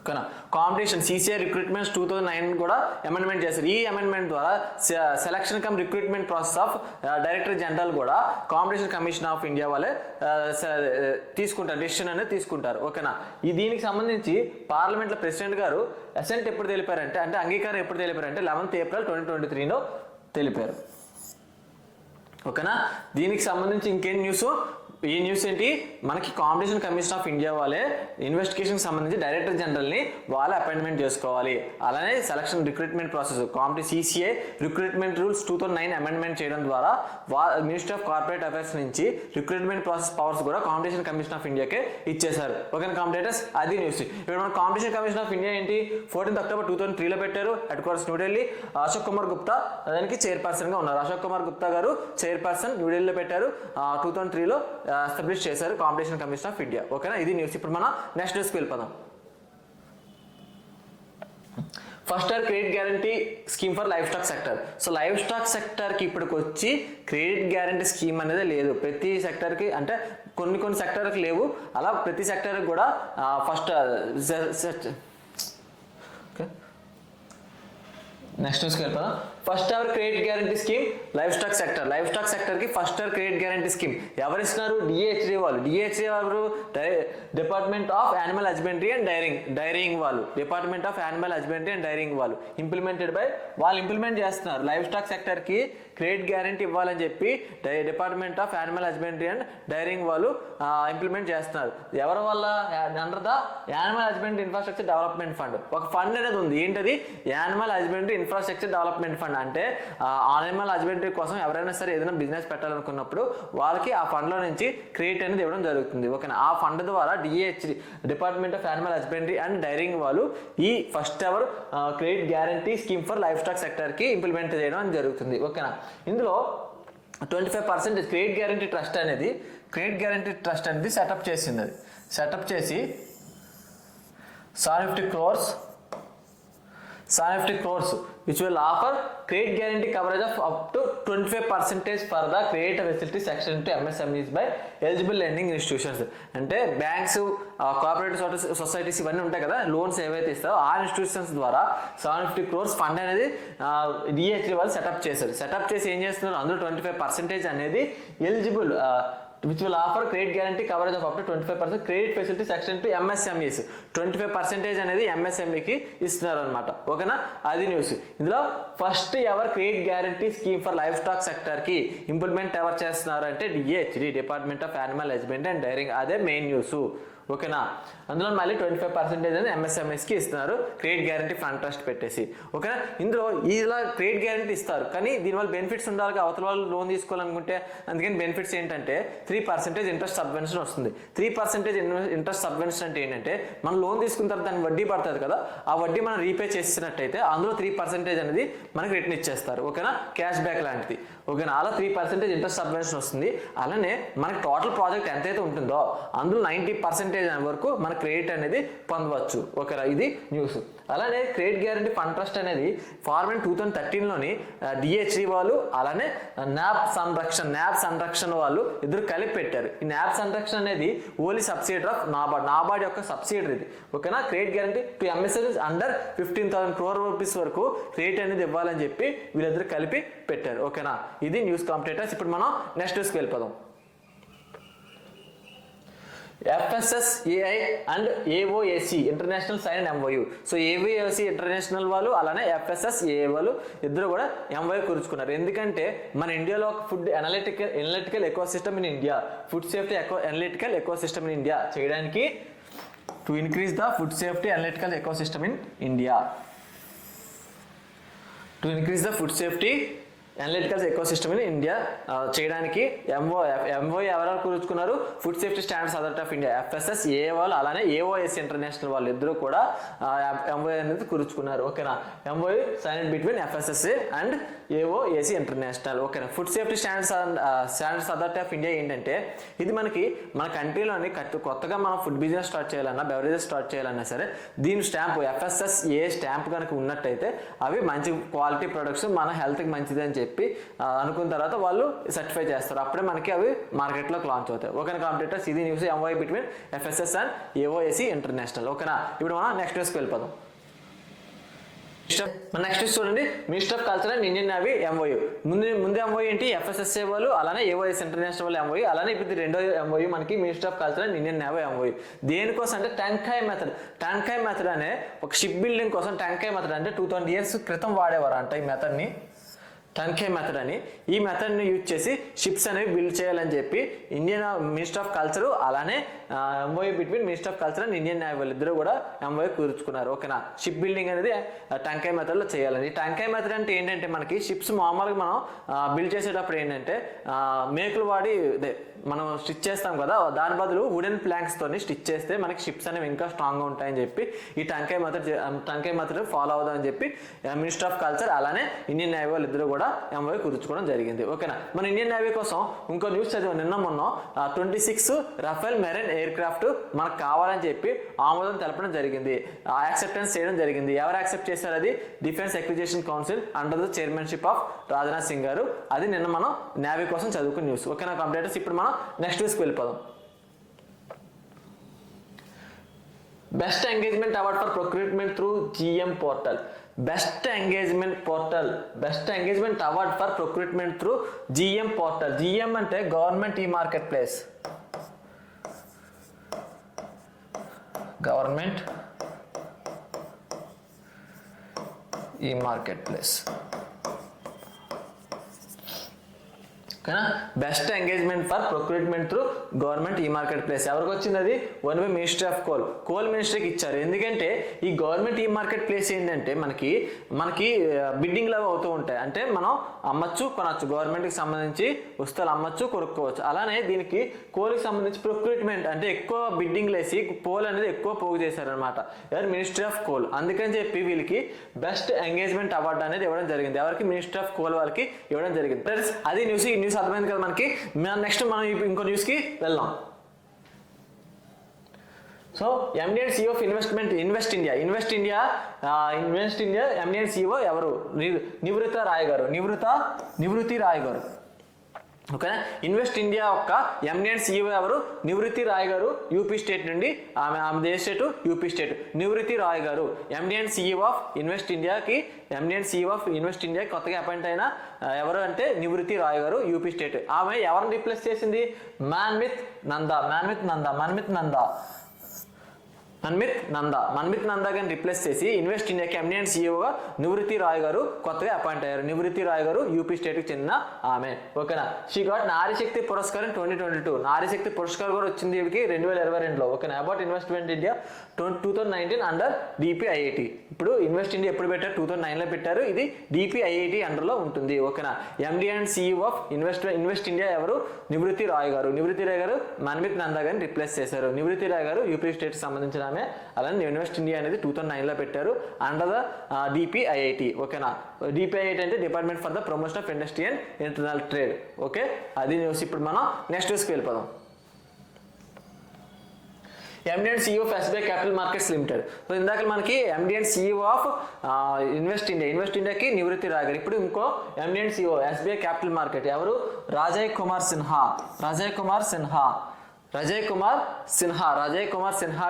ఓకేనా. కాంపిటీషన్ సిసిఐ రిక్రూట్మెంట్స్ 2009 కూడా అమెండ్మెంట్ చేశారు. ఈ అమెండ్మెంట్ ద్వారా selection come recruitment process of director general కూడా కాంపిటీషన్ కమిషన్ ఆఫ్ ఇండియా వాళ్ళే తీసుకుంటారు, డెసిషన్ అనేది తీసుకుంటారు. ఓకేనా. దీనికి సంబంధించి పార్లమెంట్లో ప్రెసిడెంట్ గారు అసెంట్ ఎప్పుడు తెలిపారంటే, అంటే అంగీకారం ఎప్పుడు తెలిపారంటే 11th April 2023 తెలిపారు. ఓకేనా. దీనికి సంబంధించి ఇంకేం న్యూస్, ఈ న్యూస్ ఏంటి, మనకి కాంపిటీషన్ కమిషన్ ఆఫ్ ఇండియా వాళ్ళే ఇన్వెస్టిగేషన్ సంబంధించి డైరెక్టర్ జనరల్ని వాళ్ళే అపాయింట్మెంట్ చేసుకోవాలి. అలానే selection recruitment process CCI recruitment rules 2009 amendment చేయడం ద్వారా మినిస్ట్రీ ఆఫ్ కార్పొరేట్ అఫైర్స్ నుంచి రిక్రూట్మెంట్ ప్రాసెస్ పవర్స్ కూడా కాంపిటీషన్ కమిషన్ ఆఫ్ ఇండియాకే ఇచ్చేశారు. ఓకే కాంపిటేటర్స్, అది న్యూస్. ఇప్పుడు మన కాంపిటీషన్ కమిషన్ ఆఫ్ ఇండియా ఏంటి, 14th October 2003 పెట్టారు. Headquarters New Delhi. అశోక్ కుమార్ గుప్తా దానికి చైర్పర్సన్గా ఉన్నారు. అశోక్ కుమార్ గుప్తా గారు చైర్పర్సన్ న్యూఢిల్లీలో పెట్టారు. 2003 ఎస్టాబ్లిష్ చేశారు కాంపిటీషన్ కమిషన్ ఆఫ్ ఇండియా. ఓకేనా, ఇది న్యూస్. ఇప్పుడు మనం నెక్స్ట్ న్యూస్కి వెళ్ళిపోదాం. First year credit guarantee scheme for livestock sector. So livestock సెక్టర్కి ఇప్పటికి వచ్చి క్రెడిట్ గ్యారంటీ స్కీమ్ అనేది లేదు. ప్రతి సెక్టర్కి అంటే కొన్ని సెక్టర్కి లేవు, అలా ప్రతి సెక్టర్కి కూడా ఫస్ట్ నెక్స్ట్ న్యూస్కి వెళ్ళిపోదాం. First ever credit guarantee scheme livestock sector. Livestock సెక్టర్కి first ever credit guarantee scheme ఎవరు ఇస్తున్నారు, డిహెచ్డి వాళ్ళు. డిహెచ్డి వాళ్ళు department of animal husbandry and dairying వాళ్ళు. Department of animal husbandry and dairying వాళ్ళు implemented by వాళ్ళు implement చేస్తున్నారు. Livestock సెక్టర్కి క్రెడిట్ గ్యారంటీ ఇవ్వాలని చెప్పి department of animal husbandry and dairying వాళ్ళు ఇంప్లిమెంట్ చేస్తున్నారు. ఎవరి వల్ల, under the animal husbandry infrastructure development fund. ఒక ఫండ్ అనేది ఉంది, ఏంటది, animal husbandry infrastructure development fund. అంటే యానిమల్ హస్బెండరీ కోసం ఎవరైనా సరే ఏదైనా బిజినెస్ పెట్టాలనుకున్నప్పుడు వాళ్ళకి ఆ ఫండ్లో నుంచి క్రెడిట్ అనేది ఇవ్వడం జరుగుతుంది. ఓకేనా. ఆ ఫండ్ ద్వారా DHD department of animal husbandry and dairying వాళ్ళు ఈ first ever credit guarantee scheme for livestock సెక్టర్కి ఇంప్లిమెంట్ చేయడం జరుగుతుంది. ఓకేనా. ఇందులో 25% క్రెడిట్ గ్యారంటీ ట్రస్ట్ అనేది సెటప్ చేసింది. అది సెటప్ చేసి 750 crores which will offer credit guarantee coverage of up to 25% for the credit facility section to MSMEs by eligible lending institutions. అంటే బ్యాంక్స్, కోఆపరేటివ్ సొసైటీస్ ఇవన్నీ ఉంటాయి కదా, లోన్స్ ఏవైతే ఇస్తారో ఆ ఇన్స్టిట్యూషన్స్ ద్వారా 750 crores ఫండ్ అనేది డిహెచ్డి వాళ్ళు సెటప్ చేశారు. సెటప్ చేసి ఏం చేస్తున్నారు, అందులో 25% అనేది eligible which will offer credit guarantee coverage of up to 25% credit facility section to MSMEs. 25% అనేది ఎంఎస్ఎంఈకి ఇస్తున్నారు అనమాట. ఓకేనా, అది న్యూస్. ఇందులో first ever credit guarantee scheme for livestock సెక్టర్కి ఇంప్లిమెంట్ ఎవరు చేస్తున్నారు అంటే DHD department of animal husbandry and dairying. అదే మెయిన్ న్యూస్. ఓకేనా. అందులో మళ్ళీ 25% అనేది ఎంఎస్ఎంఎస్కి ఇస్తున్నారు క్రెడిట్ గ్యారంటీ ఫండ్ ట్రస్ట్ పెట్టేసి. ఓకేనా. ఇందులో ఇలా క్రెడిట్ గ్యారంటీ ఇస్తారు, కానీ దీనివల్ల బెనిఫిట్స్ ఉండాలి. అవతల వాళ్ళు లోన్ తీసుకోవాలనుకుంటే అందుకని బెనిఫిట్స్ ఏంటంటే 3% ఇంట్రెస్ట్ సబ్వెన్షన్ వస్తుంది. 3% ఇంట్రెస్ట్ సబ్వెన్షన్ అంటే ఏంటంటే మనం లోన్ తీసుకున్న తర్వాత దానికి వడ్డీ పడుతుంది కదా, ఆ వడ్డీ మనం రీపే చేసినట్టయితే అందులో 3% అనేది మనకి రిటర్న్ ఇచ్చేస్తారు. ఓకేనా, క్యాష్ బ్యాక్ లాంటిది. ఓకేనా, అలా 3% ఇంట్రెస్ట్ సబ్వెన్షన్ వస్తుంది. అలానే మనకి టోటల్ ప్రాజెక్ట్ ఎంతైతే ఉంటుందో అందులో 90% వరకు మన క్రెడిట్ అనేది పొందవచ్చు. ఓకేనా, ఇది న్యూస్. అలానే క్రెడిట్ గ్యారంటీ ఫండ్ ట్రస్ట్ అనేది ఫార్మ్ 2013లోని డిహెచ్డి వాళ్ళు అలానే న్యాబ్ సంరక్షణ వాళ్ళు ఇద్దరు కలిపి పెట్టారు. ఈ న్యాబ్ సంరక్షణ అనేది ఓన్లీ సబ్సిడరీ ఆఫ్ నాబార్డ్ యొక్క సబ్సిడరీ ఇది. ఓకేనా, credit guarantee to MSMEs under 15,000 crore rupees వరకు క్రెడిట్ అనేది ఇవ్వాలని చెప్పి వీళ్ళిద్దరు కలిపి పెట్టారు. ఓకేనా, ఇది న్యూస్ కాంపిటేటర్స్. ఇప్పుడు మనం నెక్స్ట్ న్యూస్కి వెళ్ళిపోదాం. FSSAI and AOAC international sign MOU. So AOAC international వాళ్ళు అలానే FSSAI వాళ్ళు ఇద్దరు కూడా MOU కురుచుకున్నారు. ఎందుకంటే మన ఇండియాలో ఒక food analytical ecosystem in India, food safety analytical ecosystem in India చేయడానికి, to increase the food safety analytical ecosystem in India, to increase the food safety analytical ecosystem in India చేయడానికి MOU ఎవరు కూర్చుకున్నారు, food safety standards authority of India FSSAI వాళ్ళు అలానే AOAC international వాళ్ళు ఇద్దరు కూడా MOU అనేది కూర్చుకున్నారు. ఓకేనా, MOU signed between FSSAI and AOAC international. ఓకేనా, food safety standards authority of India ఏంటంటే ఇది మన కంట్రీలోని కొత్తగా మనం ఫుడ్ బిజినెస్ స్టార్ట్ చేయాలన్నా, బెవరేజెస్ స్టార్ట్ చేయాలన్నా సరే దీని స్టాంప్ FSSAI స్టాంప్ కనుక ఉన్నట్టయితే అవి మంచి క్వాలిటీ ప్రొడక్ట్స్ మన హెల్త్కి మంచిది అని చెప్పి చెప్పి అనుకున్న తర్వాత వాళ్ళు సర్టిఫై చేస్తారు. అప్పుడే మనకి అవి మార్కెట్లోకి లాంచ్ అవుతాయి. ఓకేనా కాంపిటేటర్స్, ఇది news MoU between FSS and AOSE international. ఓకేనా, ఇప్పుడు మనం నెక్స్ట్ న్యూస్కి వెళ్ళిపోదాం. నెక్స్ట్ చూడండి, minister of culture and Indian navy MOU. ముందు MOU ఏంటి, FSSA వాళ్ళు, అలానే AOS ఇంటర్నేషనల్ MOU, అలానే ఇప్పుడు రెండో MOU మనకి minister of culture and Indian navy MOU. దేనికోసం అంటే టంకాయ్ మెథడ్ అనే ఒక షిప్ బిల్డింగ్ కోసం. టంకాయ్ మెథడ్ అంటే 2000 years క్రితం వాడేవారు అంట ఈ మెథడ్ని, టంకాయ్ మెథడ్ అని. ఈ మెథడ్ని యూజ్ చేసి షిప్స్ అనేవి బిల్డ్ చేయాలని చెప్పి ఇండియన్ మినిస్టర్ ఆఫ్ కల్చర్ అలానే MOU between minister of culture and Indian navy వాళ్ళు ఇద్దరు కూడా MOU కుదుర్చుకున్నారు. ఓకేనా, షిప్ బిల్డింగ్ అనేది టంకాయ్ మెథడ్లో చేయాలని. ఈ టంకాయ్ మెథడ్ అంటే ఏంటంటే మనకి షిప్స్ మామూలుగా మనం బిల్డ్ చేసేటప్పుడు ఏంటంటే మేకులు వాడి మనం స్టిచ్ చేస్తాం కదా, దాని బదులు వుడెన్ ప్లాంక్స్ తోని స్టిచ్ చేస్తే మనకి షిప్స్ అనేవి ఇంకా స్ట్రాంగ్గా ఉంటాయని చెప్పి ఈ టంకాయ్ మెథడ్ ఫాలో అవుదామని చెప్పి మినిస్టర్ ఆఫ్ కల్చర్ అలానే ఇండియన్ నేవీ వాళ్ళు ఇద్దరు కూడా MOU కుదుర్చుకోవడం జరిగింది. ఓకేనా, మన ఇండియన్ నేవీ కోసం ఇంకో న్యూస్ చదివాం నిన్న మొన్న, 26 రఫేల్ మెరైన్ ఎయిర్ క్రాఫ్ట్ మనకు కావాలని చెప్పి ఆమోదం తెలపడం జరిగింది, యాక్సెప్టెన్స్ చేయడం జరిగింది. ఎవరు యాక్సెప్ట్ చేశారు, అది defence acquisition council under the chairmanship of Rajnath Singh గారు. అది నిన్న మనం నేవీ కోసం చదువుకున్న న్యూస్. ఓకేనా కంప్లీటర్స్, ఇప్పుడు మనం నెక్స్ట్ న్యూస్కి వెళ్ళిపోదాం. Best engagement award for procurement through GM portal. Best engagement award for procurement through GM portal. GM అంటే government e marketplace. Government e marketplace. ఓకేనా, best engagement for procurement through government e marketplace ఎవరికి వచ్చింది, అది won by ministry of coal మినిస్ట్రీకి ఇచ్చారు. ఎందుకంటే ఈ government e market place ఏంటంటే మనకి బిడ్డింగ్ లాగా అవుతూ ఉంటాయి. అంటే మనం అమ్మచ్చు కొనచ్చు, గవర్నమెంట్కి సంబంధించి వస్తువులు అమ్మచ్చు కొనుక్కోవచ్చు. అలానే దీనికి కోల్కి సంబంధించి ప్రొక్యూర్మెంట్ అంటే ఎక్కువ బిడ్డింగ్లు వేసి కోల్ అనేది ఎక్కువ పోగు చేశారనమాట ఎవరు, మినిస్ట్రీ ఆఫ్ కోల్. అందుకని చెప్పి వీళ్ళకి బెస్ట్ ఎంగేజ్మెంట్ అవార్డు అనేది ఇవ్వడం జరిగింది. ఎవరికి, మినిస్ట్రీ ఆఫ్ కోల్ వాళ్ళకి ఇవ్వడం జరిగింది. ఫ్రెండ్స్, అది న్యూస్. ఈ న్యూస్ అర్థమైంది కదా మనకి. నెక్స్ట్ మనం ఇంకో న్యూస్కి వెళ్దాం. So MD and CEO of Invest India MD and CEO ఎవరు, నివృత్తి రాయ్ గారు. ఓకేనా, ఇన్వెస్ట్ ఇండియా యొక్క MD and CEO ఎవరు, నివృత్తి రాయ్ గారు, యూపీ స్టేట్ నుండి. ఆమె స్టేట్ యూపీ స్టేట్. నివృత్తి రాయ్ గారు MD and CEO of Invest India కొత్తగా అపాయింట్ అయిన ఎవరు అంటే నివృత్తి రాయ్ గారు, యూపీ స్టేట్. ఆమె ఎవరిని రీప్లేస్ చేసింది, మన్మిత్ నందా గారిని రిప్లేస్ చేసి ఇన్వెస్ట్ ఇండియాకి MD and CEOగా నివృత్తి రాయ్ గారు కొత్తగా అపాయింట్ అయ్యారు. నివృత్తి రాయ్ గారు యూపీ స్టేట్కి చెందిన ఆమె. ఓకేనా, షీ గాట్ నారీశక్తి పురస్కారం 2022. నారీశక్తి పురస్కారం కూడా వచ్చింది వీడికి 2022లో. ఓకేనా, about investment India 2019 under DPIIT. ఇప్పుడు ఇన్వెస్ట్ ఇండియా ఎప్పుడు పెట్టారు, 2009లో పెట్టారు. ఇది DPIIT అండర్లో ఉంటుంది. ఓకేనా, MD and CEO of Invest India ఎవరు, నివృత్తి రాయ్ గారు. మన్మిత్ నందా గారిని రిప్లేస్ చేశారు. నివృత్తి రాయ్ గారు యూపీ స్టేట్కి సంబంధించిన ఆమె. అలానే ఇన్వెస్ట్ ఇండియా అనేది 2009లో పెట్టారు అండర్ ద DPIIT. ఓకేనా, DPIIT అంటే department for the promotion of industry and internal trade. Okay, అది న్యూస్. ఇప్పుడు మనం నెక్స్ట్ న్యూస్కి వెళ్ళిపోదాం. MD and CEO of SBI capital markets limited. So ఇందాక మనకి MD and CEO of invest ఇండియాకి నివృత్తి రాయ్ గారు. ఇప్పుడు ఇంకో MD and CEO SBI capital market ఎవరు, రాజయ్ కుమార్ సిన్హా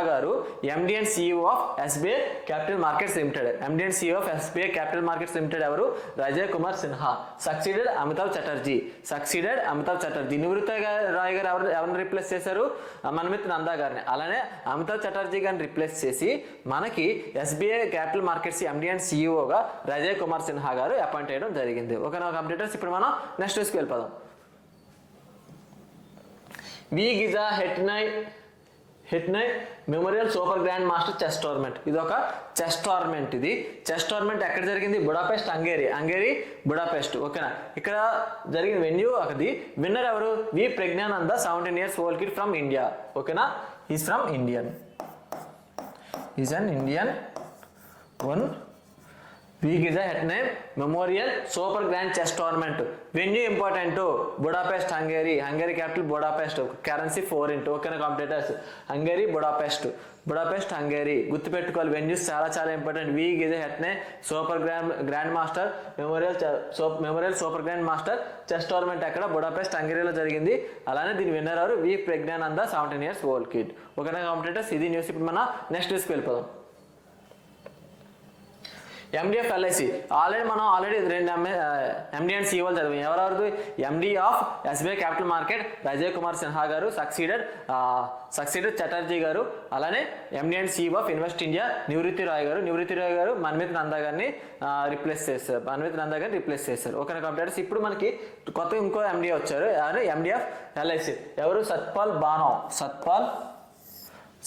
గారు MD and CEO of SBI capital markets limited. MD and CEO of SBI capital markets limited ఎవరు, రాజయ్ కుమార్ సిన్హా. సక్సీడెడ్ అమితాబ్ చటర్జీ. నివృత్తి రాయ్ గారు ఎవరిని రిప్లేస్ చేశారు, మన్మిత్ నందా గారిని. అలానే అమితాబ్ చటర్జీ గారిని రిప్లేస్ చేసి మనకి SBI capital markets MD and CEOగా రాజయ్ Kumar Sinha గారు అపాయింట్ చేయడం జరిగింది. ఓకేనా కంప్లీటర్స్, ఇప్పుడు మనం నెక్స్ట్ న్యూస్కి వెళ్ళిపోదాం. వి గిజా Hetenyi memorial super grandmaster chess tournament. ఇది ఒక చెస్ టోర్నమెంట్. ఎక్కడ జరిగింది, బుడాపెస్ట్, హంగేరీ బుడాపెస్ట్. ఓకేనా, ఇక్కడ జరిగిన వెన్యూ అది. విన్నర్ ఎవరు, V Praggnanandhaa 17 years old kid from India. ఓకేనా, is from Indian, is an Indian, won V గిజా Hetenyi memorial super grand chess tournament venue important Budapest Hungary capital Budapest currency 4 ఓకేనా కాంపిటేటర్స్ హంగరీ బుడాపెస్ట్ హంగరీ గుర్తుపెట్టుకోవాలి venues చాలా important V గిజా Hetenyi super grandmaster memorial super grandmaster chess tournament అక్కడ Budapest హంగరీలో జరిగింది అలానే దీని winner ఎవరు V Praggnanandhaa 17 years old kid ఓకేనా కాంపిటేటర్స్ ఇది న్యూస్ ఇప్పుడు మన నెక్స్ట్ న్యూస్కి వెళ్ళిపోదాం MDF LIC ఆల్రెడీ రెండు MD అండ్ CEO చదివాం ఎవరెవరు MD of SBI capital market Rajiv Kumar Sinha garu succeeded Chatterjee garu అలానే MD and CEO of Invest India Nivritti Rai గారు మన్మిత్ నందా గారిని రిప్లేస్ చేశారు ఓకేనా కంప్యూటర్స్ ఇప్పుడు మనకి కొత్త ఇంకో MD వచ్చారు ఎవరు MD ఆఫ్ LIC ఎవరు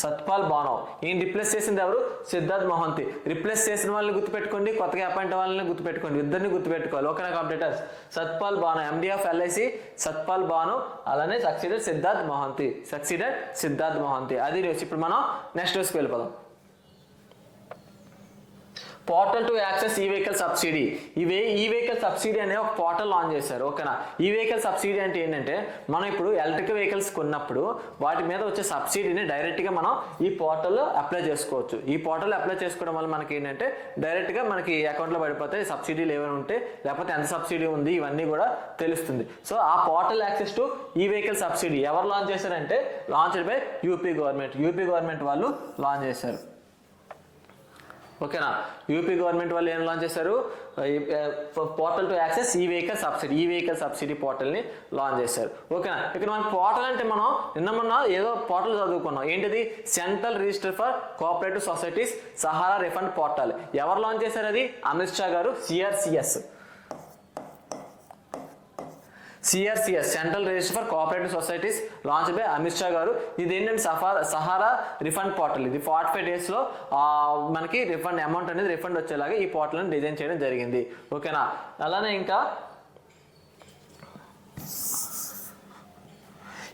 సత్పాల్ బానవ్ ఈయన రిప్లేస్ చేసింది ఎవరు సిద్ధార్థ్ మొహంతి రిప్లేస్ చేసిన వాళ్ళని గుర్తుపెట్టుకోండి కొత్తగా అపాయింట్ వాళ్ళని గుర్తుపెట్టుకోండి ఇద్దరిని గుర్తుపెట్టుకోవాలి ఓకేనా competitors Satpal Bhanoo MD of LIC Satpal Bhanoo అలానే సక్సీడెడ్ సిద్ధార్థ్ మొహంతి అది న్యూస్ ఇప్పుడు మనం నెక్స్ట్ న్యూస్కి వెళ్ళిపోదాం పోర్టల్ టు యాక్సెస్ ఈ వెహికల్ సబ్సిడీ ఈ వెహికల్ సబ్సిడీ అనే ఒక పోర్టల్ లాంచ్ చేశారు ఓకేనా ఈ వెహికల్ సబ్సిడీ అంటే ఏంటంటే మనం ఇప్పుడు ఎలక్ట్రిక్ వెహికల్స్ కొన్నప్పుడు వాటి మీద వచ్చే సబ్సిడీని డైరెక్ట్గా మనం ఈ పోర్టల్లో అప్లై చేసుకోవచ్చు ఈ పోర్టల్ అప్లై చేసుకోవడం వల్ల మనకి ఏంటంటే డైరెక్ట్గా మనకి అకౌంట్లో పడిపోతాయి సబ్సిడీలు ఏమైనా ఉంటే లేకపోతే ఎంత సబ్సిడీ ఉంది ఇవన్నీ కూడా తెలుస్తుంది సో ఆ పోర్టల్ యాక్సెస్ టు ఈ వెహికల్ సబ్సిడీ ఎవరు లాంచ్ చేశారంటే లాంచ్డ్ బై యూపీ గవర్నమెంట్ వాళ్ళు లాంచ్ చేశారు ఓకేనా యూపీ గవర్నమెంట్ వాళ్ళు ఏం లాంచ్ చేశారు పోర్టల్ టు యాక్సెస్ ఈ వెహికల్ సబ్సిడీ పోర్టల్ని లాంచ్ చేశారు ఓకేనా ఇక్కడ మనకి పోర్టల్ అంటే మనం మొన్న ఏదో పోర్టల్ చదువుకున్నాం ఏంటిది central register for cooperative societies Sahara refund portal ఎవరు లాంచ్ చేశారు అది అమిత్ షా గారు CRCS central register for cooperative societies launch by Amit Shah గారు ఇది ఏంటంటే సహారా రిఫండ్ పోర్టల్ ఇది 45 daysలో మనకి రిఫండ్ అమౌంట్ అనేది రిఫండ్ వచ్చేలాగా ఈ పోర్టల్ని డిజైన్ చేయడం జరిగింది ఓకేనా అలానే ఇంకా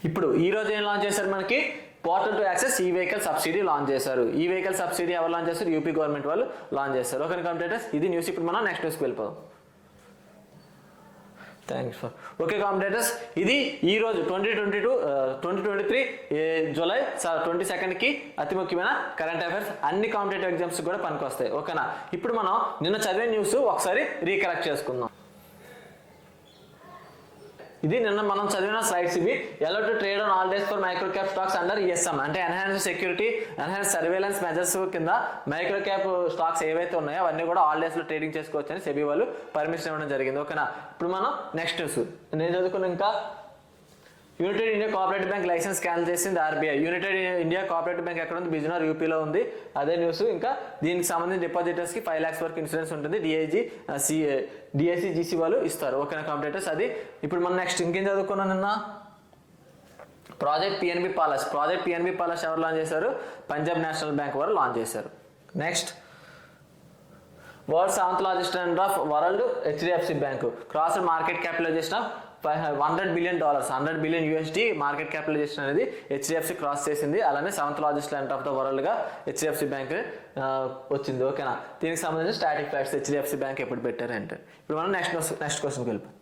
ఇప్పుడు ఈ రోజు ఏం లాంచ్ చేశారు మనకి పోర్టల్ టు యాక్సెస్ ఈ వెహికల్ సబ్సిడీ లాంచ్ చేశారు ఈ వెహికల్ సబ్సిడీ ఎవరు లాంచ్ చేశారు యూపీ గవర్నమెంట్ వాళ్ళు లాంచ్ చేశారు ఓకే కాంపిటేటర్స్ ఇది న్యూస్ ఇప్పుడు మనం నెక్స్ట్ న్యూస్కి వెళ్ళిపోదాం థ్యాంక్స్ ఫర్ ఓకే కాంపిటేటర్స్ ఇది ఈరోజు 2023 జూలై 22కి అతి ముఖ్యమైన కరెంట్ అఫైర్స్ అన్ని కాంపిటేటివ్ ఎగ్జామ్స్ కూడా పనికొస్తాయి ఓకేనా ఇప్పుడు మనం నిన్న చదివే న్యూస్ ఒకసారి రీకరెక్ట్ చేసుకుందాం ఇది నిన్న మనం చదివిన స్లైడ్స్ ఇవి ఎలా to trade on all days for micro cap stocks under ESM అంటే enhance security enhance surveillance measures కింద మైక్రో క్యాప్ స్టాక్స్ ఏవైతే ఉన్నాయో అవన్నీ కూడా ఆల్ డేస్ లో ట్రేడింగ్ చేసుకోవచ్చు అని సెబీ వాళ్ళు పర్మిషన్ ఇవ్వడం జరిగింది ఓకేనా ఇప్పుడు మనం నెక్స్ట్ న్యూస్ నేను చదువుకున్న ఇంకా United India cooperative bank licence cancel చేసింది RBI United India cooperative bank ఎక్కడ ఉంది బిజ్నోర్ యూపీలో ఉంది అదే న్యూస్ ఇంకా దీనికి సంబంధించిన డిపాజిటర్స్కి 5 lakhs వరకు ఇన్సూరెన్స్ ఉంటుంది DICGC వాళ్ళు ఇస్తారు ఓకేనా కాంపిటేటర్స్ అది ఇప్పుడు మనం నెక్స్ట్ ఇంకేం చదువుకున్నాం నిన్న ప్రాజెక్ట్ PNB పాలస్ ఎవరు లాంచ్ చేశారు పంజాబ్ నేషనల్ బ్యాంక్ వారు లాంచ్ చేశారు next world 7th largest lender of world HDFC bank cross market capitalization of $100 billion $100 billion USD market capitalization అనేది HDFC క్రాస్ చేసింది అలానే 7th largest lender of the world గా HDFC bank వచ్చింది ఓకేనా దీనికి సంబంధించిన స్టాటిక్ ఫ్యాక్ట్స్ HDFC బ్యాంక్ ఎప్పుడు పెట్టారంటే ఇప్పుడు మనం నెక్స్ట్ క్వశ్చన్కి వెళ్ళిపోతాం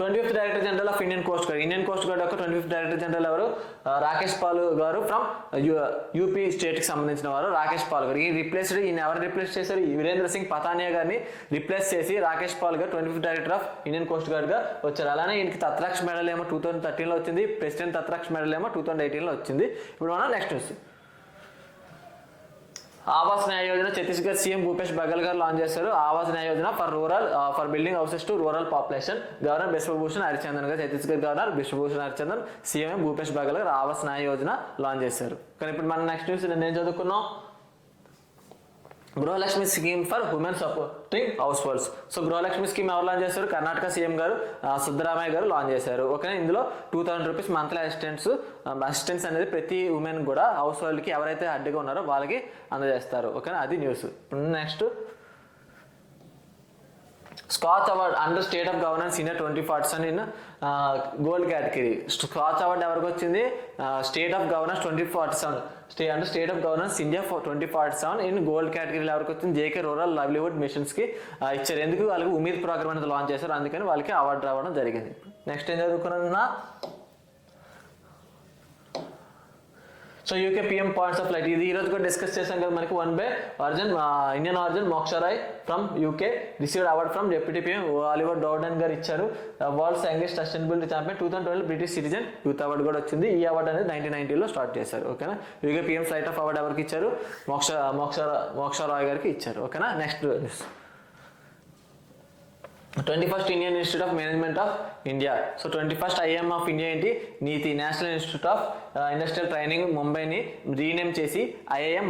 25th director general of Indian coast guard యొక్క 25th డైరెక్టర్ జనరల్ ఎవరు రాకేష్ పాల్ గారు ఫ్రమ్ యూపీ స్టేట్కి సంబంధించిన వారు రాకేష్ పాల్ గారు ఈయన ఎవరు రిప్లేస్ చేశారు వీరేంద్ర సింగ్ పతానియా గారిని రిప్లేస్ చేసి రాకేష్ పాల్ గారు 25th director of Indian coast గార్డ్గా వచ్చారు అలానే ఈయనకి తత్రాక్ష మెడల్ ఏమో 2013లో వచ్చింది ప్రెసిడెంట్ తత్రాక్ష మెడల్ ఏమో 2018లో వచ్చింది ఇప్పుడు మనం నెక్స్ట్ న్యూస్ ఆవాస్ న్యాయ యోజన ఛత్తీస్గఢ్ సీఎం భూపేష్ బఘెల్ గారు లాంచ్ చేశారు ఆవాస్ న్యాయ Yojana for building houses to rural population governor Biswabhusan Harichandan గారు ఛత్తీస్గఢ్ గవర్నర్ బిశ్వభూషణ్ హరిచందన్ సీఎం భూపేష్ బఘెల్ గారు ఆవాస్ న్యాయ యోజన లాంచ్ చేశారు కానీ ఇప్పుడు మనం నెక్స్ట్ న్యూస్ నేను చదువుకున్నాం Gruhalakshmi scheme for women supporting households so Gruhalakshmi scheme ఎవరు లాంచ్ చేశారు కర్ణాటక సీఎం గారు సిద్ధరామయ్య గారు లాంచ్ చేశారు ఓకే ఇందులో 2000 రూపీస్ మంత్లీ అసిస్టెన్స్ అనేది ప్రతి ఉమెన్ కూడా హౌస్ హోల్డ్కి ఎవరైతే అడ్డుగా ఉన్నారో వాళ్ళకి అందజేస్తారు ఓకేనా అది news next scotch award under state of governance in 2047 in gold category. Scotch award ఎవరికి వచ్చింది? State of governance 2047 under state of governance India 2047 in gold కేటగిరీలో ఎవరికి వచ్చింది? జేకే రూరల్ లైవ్లీవుడ్ మిషన్స్కి ఇచ్చారు. ఎందుకు? వాళ్ళకి ఉమీద్ ప్రోగ్రామ్ అనేది లాంచ్ చేశారు, అందుకని వాళ్ళకి అవార్డు రావడం జరిగింది. నెక్స్ట్ ఏం చదువుకున్నా? So UK PM points of light ఇది ఈ రోజు కూడా డిస్కస్ చేసాం కదా మనకి. Won by Indian origin Moksh Roy from UK received award from deputy PM Oliver Dowden గారు ఇచ్చారు. World's youngest sustainability champion 2012 British citizen youth award కూడా వచ్చింది. ఈ అవార్డు అనేది 1990లో స్టార్ట్ చేశారు. ఓకేనా. UK PM light of award ఎవరికి ఇచ్చారు? మోక్షరాయ్ గారికి ఇచ్చారు. ఓకేనా. Next 21st Indian institute of management of India. So 21st IM of India ఏంటి? NITIE national institute of industrial training ముంబైని రీనేమ్ చేసి IIM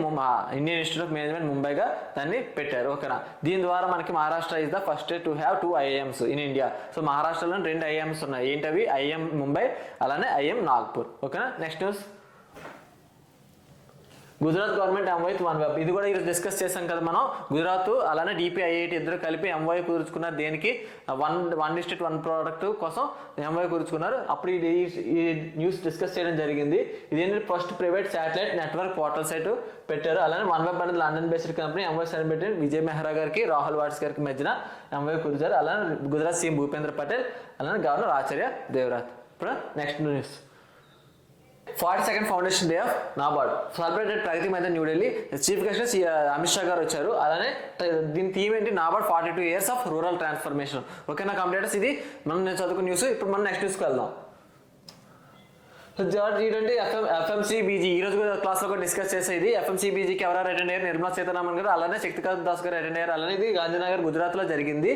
Indian institute of management ముంబైగా దాన్ని పెట్టారు. ఓకేనా. దీని ద్వారా మనకి Maharashtra is the first state to have 2 IIMs in India. So మహారాష్ట్రలో 2 ఐఐఎమ్స్ ఉన్నాయి. ఏంటవి? ఐఎం ముంబై అలానే ఐఎం నాగ్పూర్. ఓకేనా. Next news Gujarat government MoU one web. ఇది కూడా ఈరోజు డిస్కస్ చేసాం కదా మనం. గుజరాత్ అలానే డిపిఐఐటి ఇద్దరు కలిపి ఎంఓయూ కుదుర్చుకున్నారు. దేనికి? 1 డిస్ట్రిక్ట్ 1 ప్రోడక్ట్ కోసం ఎంఓయూ కుదుర్చుకున్నారు. అప్పుడు ఈ న్యూస్ డిస్కస్ చేయడం జరిగింది. ఇదేంటి? First private satellite network portal site పెట్టారు. అలానే వన్ వెబ్ అనేది London based company MOU sign పెట్టి విజయ్ మెహ్రా గారికి రాహుల్ వాడ్స్ గారికి మధ్యన ఎంఓయూ కుదిరారు. అలానే గుజరాత్ సీఎం భూపేంద్ర పటేల్ అలానే గవర్నర్ ఆచార్య దేవరాత్. ఇప్పుడు next news 42nd foundation day of NABARD celebrated Pragati Maidan New Delhi. Chief guest Amit Shah garu వచ్చారు. అలానే దీని థీమ్ ఏంటి? NABARD 42 years of rural transformation. ఓకేనా కంప్లీటర్స్, ఇది మనం నేను చదువుకున్న న్యూస్. ఇప్పుడు మనం నెక్స్ట్ న్యూస్కి వెళ్దాం. చూడండి ఎఫ్ఎంసీబీజీ ఈ రోజు క్లాస్లో కూడా డిస్కస్ చేసే ఇది. ఎఫ్ఎంసీబీజీకి ఎవరు అటెండ్ అయ్యారు? నిర్మలా సీతారామన్ గారు అలానే శక్తికాంత్ దాస్ గారు అటెండ్ అయ్యారు. అలానే ఇది గాంధీనగర్ గుజరాత్లో జరిగింది.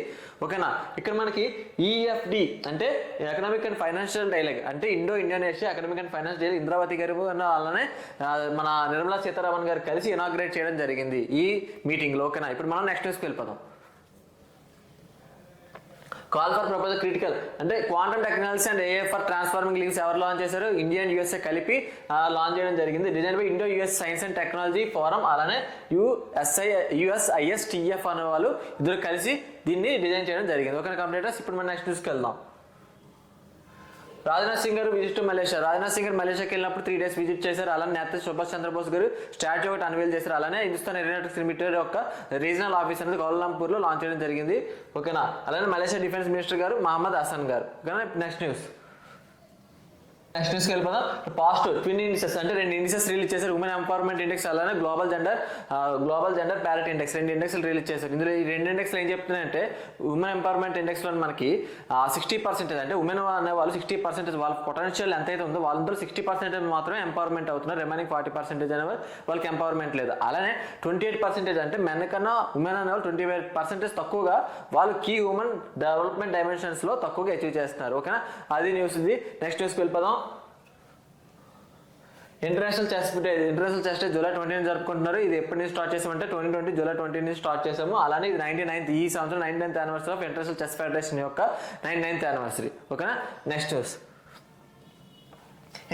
ఓకేనా. ఇక్కడ మనకి ఈఎఫ్డి అంటే ఎకనామిక్ అండ్ ఫైనాన్షియల్ డైలాగ్ అంటే Indonesia economic and finance dialogue Indravati గారు అలానే మన నిర్మలా సీతారామన్ గారు కలిసి ఇనాగ్రేట్ చేయడం జరిగింది ఈ మీటింగ్లో. ఓకేనా. ఇప్పుడు మనం నెక్స్ట్ న్యూస్కి వెళ్ళిపోదాం. కాల్ ఫర్ ప్రపోజల్ క్రిటికల్ అంటే క్వాంటమ్ టెక్నాలజీ అండ్ ఏఏ ఫర్ ట్రాన్స్ఫార్మింగ్ లీవ్స్ ఎవరు లాంచ్ చేశారు? ఇండియా అండ్ యూఎస్ఏ కలిపి లాంచ్ చేయడం జరిగింది. Design by Indo US science and technology forum అలానే యుఎస్ఐఎస్టిఎఫ్ అనే వాళ్ళు ఇద్దరు కలిసి దీన్ని డిజైన్ చేయడం జరిగింది. ఓకే కంప్లీటర్స్, ఇప్పుడు మనం నెక్స్ట్ న్యూస్కి వెళ్దాం. రాజ్నాథ్ సింగ్ గారు visit to Malaysia. Rajnath Singh గారు మలేషియాకి వెళ్ళినప్పుడు 3 days విజిట్ చేశారు. అలానే నేత సుభాష్ చంద్రబోస్ గారు స్టాచ్యూ ఒకటి అన్వేల్ చేశారు. అలానే హిందుస్థాన్ ఏరోనాటిక్స్ లిమిటెడ్ యొక్క రీజనల్ ఆఫీస్ అనేది కౌలాలంపూర్లో లాంచ్ చేయడం జరిగింది. ఓకేనా. అలానే మలేషియా డిఫెన్స్ మినిస్టర్ గారు మహమ్మద్ హసన్ గారు. ఓకేనా. నెక్స్ట్ న్యూస్కి వెళ్ళిపోదాం. పాస్ట్ ట్విన్ ఇండిసెస్ అంటే 2 ఇండిసెస్ రిలీజ్ చేశారు. ఉమెన్ ఎంపవర్మెంట్ ఇండెక్స్ అలానే గ్లోబల్ జెండర్ ప్యారిటీ ఇండెక్స్ 2 ఇండెక్స్లు రిలీజ్ చేశారు. ఇందులో ఈ 2 ఇండెక్స్లు ఏం చెప్తున్నాయంటే ఉమెన్ ఎంపవర్మెంట్ ఇండెక్స్లో మనకి 60% అంటే ఉమెన్ అనే వాళ్ళు 60% వాళ్ళ పొటెన్షియల్ ఎంతైతే ఉందో వాళ్ళందరూ 60% మాత్రమే ఎంపవర్మెంట్ అవుతున్నారు. రిమైనింగ్ 40% అనేవి వాళ్ళకి ఎంపవర్మెంట్ లేదు. అలానే 28% అంటే మెన్ కన్నా ఉమెన్ అనే వాళ్ళు 28% తక్కువగా వాళ్ళు కీ ఉమెన్ డెవలప్మెంట్ డైమెన్షన్స్లో తక్కువగా అచీవ్ చేస్తున్నారు. ఓకేనా. అది న్యూస్ ఇది. నెక్స్ట్ న్యూస్కి వెళ్ళిపోదాం. ఇంటర్నేషనల్ చెస్ డే జూలై 20 జరుపుకుంటున్నారు. ఇది ఎప్పటి నుంచి స్టార్ట్ చేసామంటే 2020 జూలై 20 నుంచి స్టార్ట్ చేసాము. అలానే ఇది 99th ఈ సంవత్సరం 99th anniversary of international chess federation యొక్క 99th యానివర్సరీ. ఓకేనా. Next news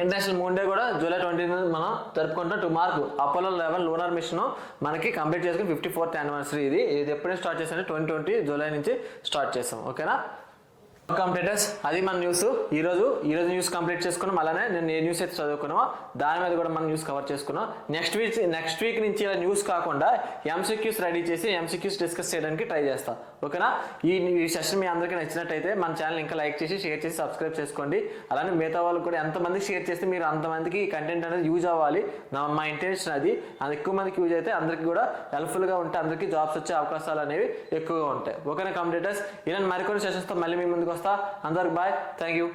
international moon day కూడా జూలై 20 మనం జరుపుకుంటాం. To mark Apollo 11 lunar mission మనకి కంప్లీట్ చేసుకుని 54th యానివర్సరీ. ఇది ఎప్పుడు స్టార్ట్ చేసామంటే 2020 జూలై నుంచి స్టార్ట్ చేసాం. ఓకేనా. కంప్లీటర్స్, అది మన న్యూస్. ఈరోజు న్యూస్ కంప్లీట్ చేసుకున్నాం. అలానే నేను ఏ న్యూస్ అయితే చదువుకున్నామో దాని మీద కూడా మనం న్యూస్ కవర్ చేసుకున్నాం. నెక్స్ట్ వీక్ నుంచి ఇలా న్యూస్ కాకుండా ఎంసీక్యూస్ రెడీ చేసి ఎంసీక్యూస్ డిస్కస్ చేయడానికి ట్రై చేస్తాం. ఓకేనా. ఈ సెషన్ మీ అందరికీ నచ్చినట్టయితే మన ఛానల్ ఇంకా లైక్ చేసి షేర్ చేసి సబ్స్క్రైబ్ చేసుకోండి. అలానే మిగతా వాళ్ళు కూడా ఎంతమందికి షేర్ చేస్తే మీరు అంతమందికి ఈ కంటెంట్ అనేది యూజ్ అవ్వాలి. మా ఇంటెన్షన్ అది ఎక్కువ మందికి యూజ్ అయితే అందరికీ కూడా హెల్ప్ఫుల్గా ఉంటే అందరికీ జాబ్స్ వచ్చే అవకాశాలు అనేవి ఎక్కువగా ఉంటాయి. ఓకేనా కంప్లీటర్స్, ఇలా మరికొన్ని సెషన్స్తో మళ్ళీ మీ ముందుకు వస్తా. అందరికి బాయ్, థ్యాంక్ యూ.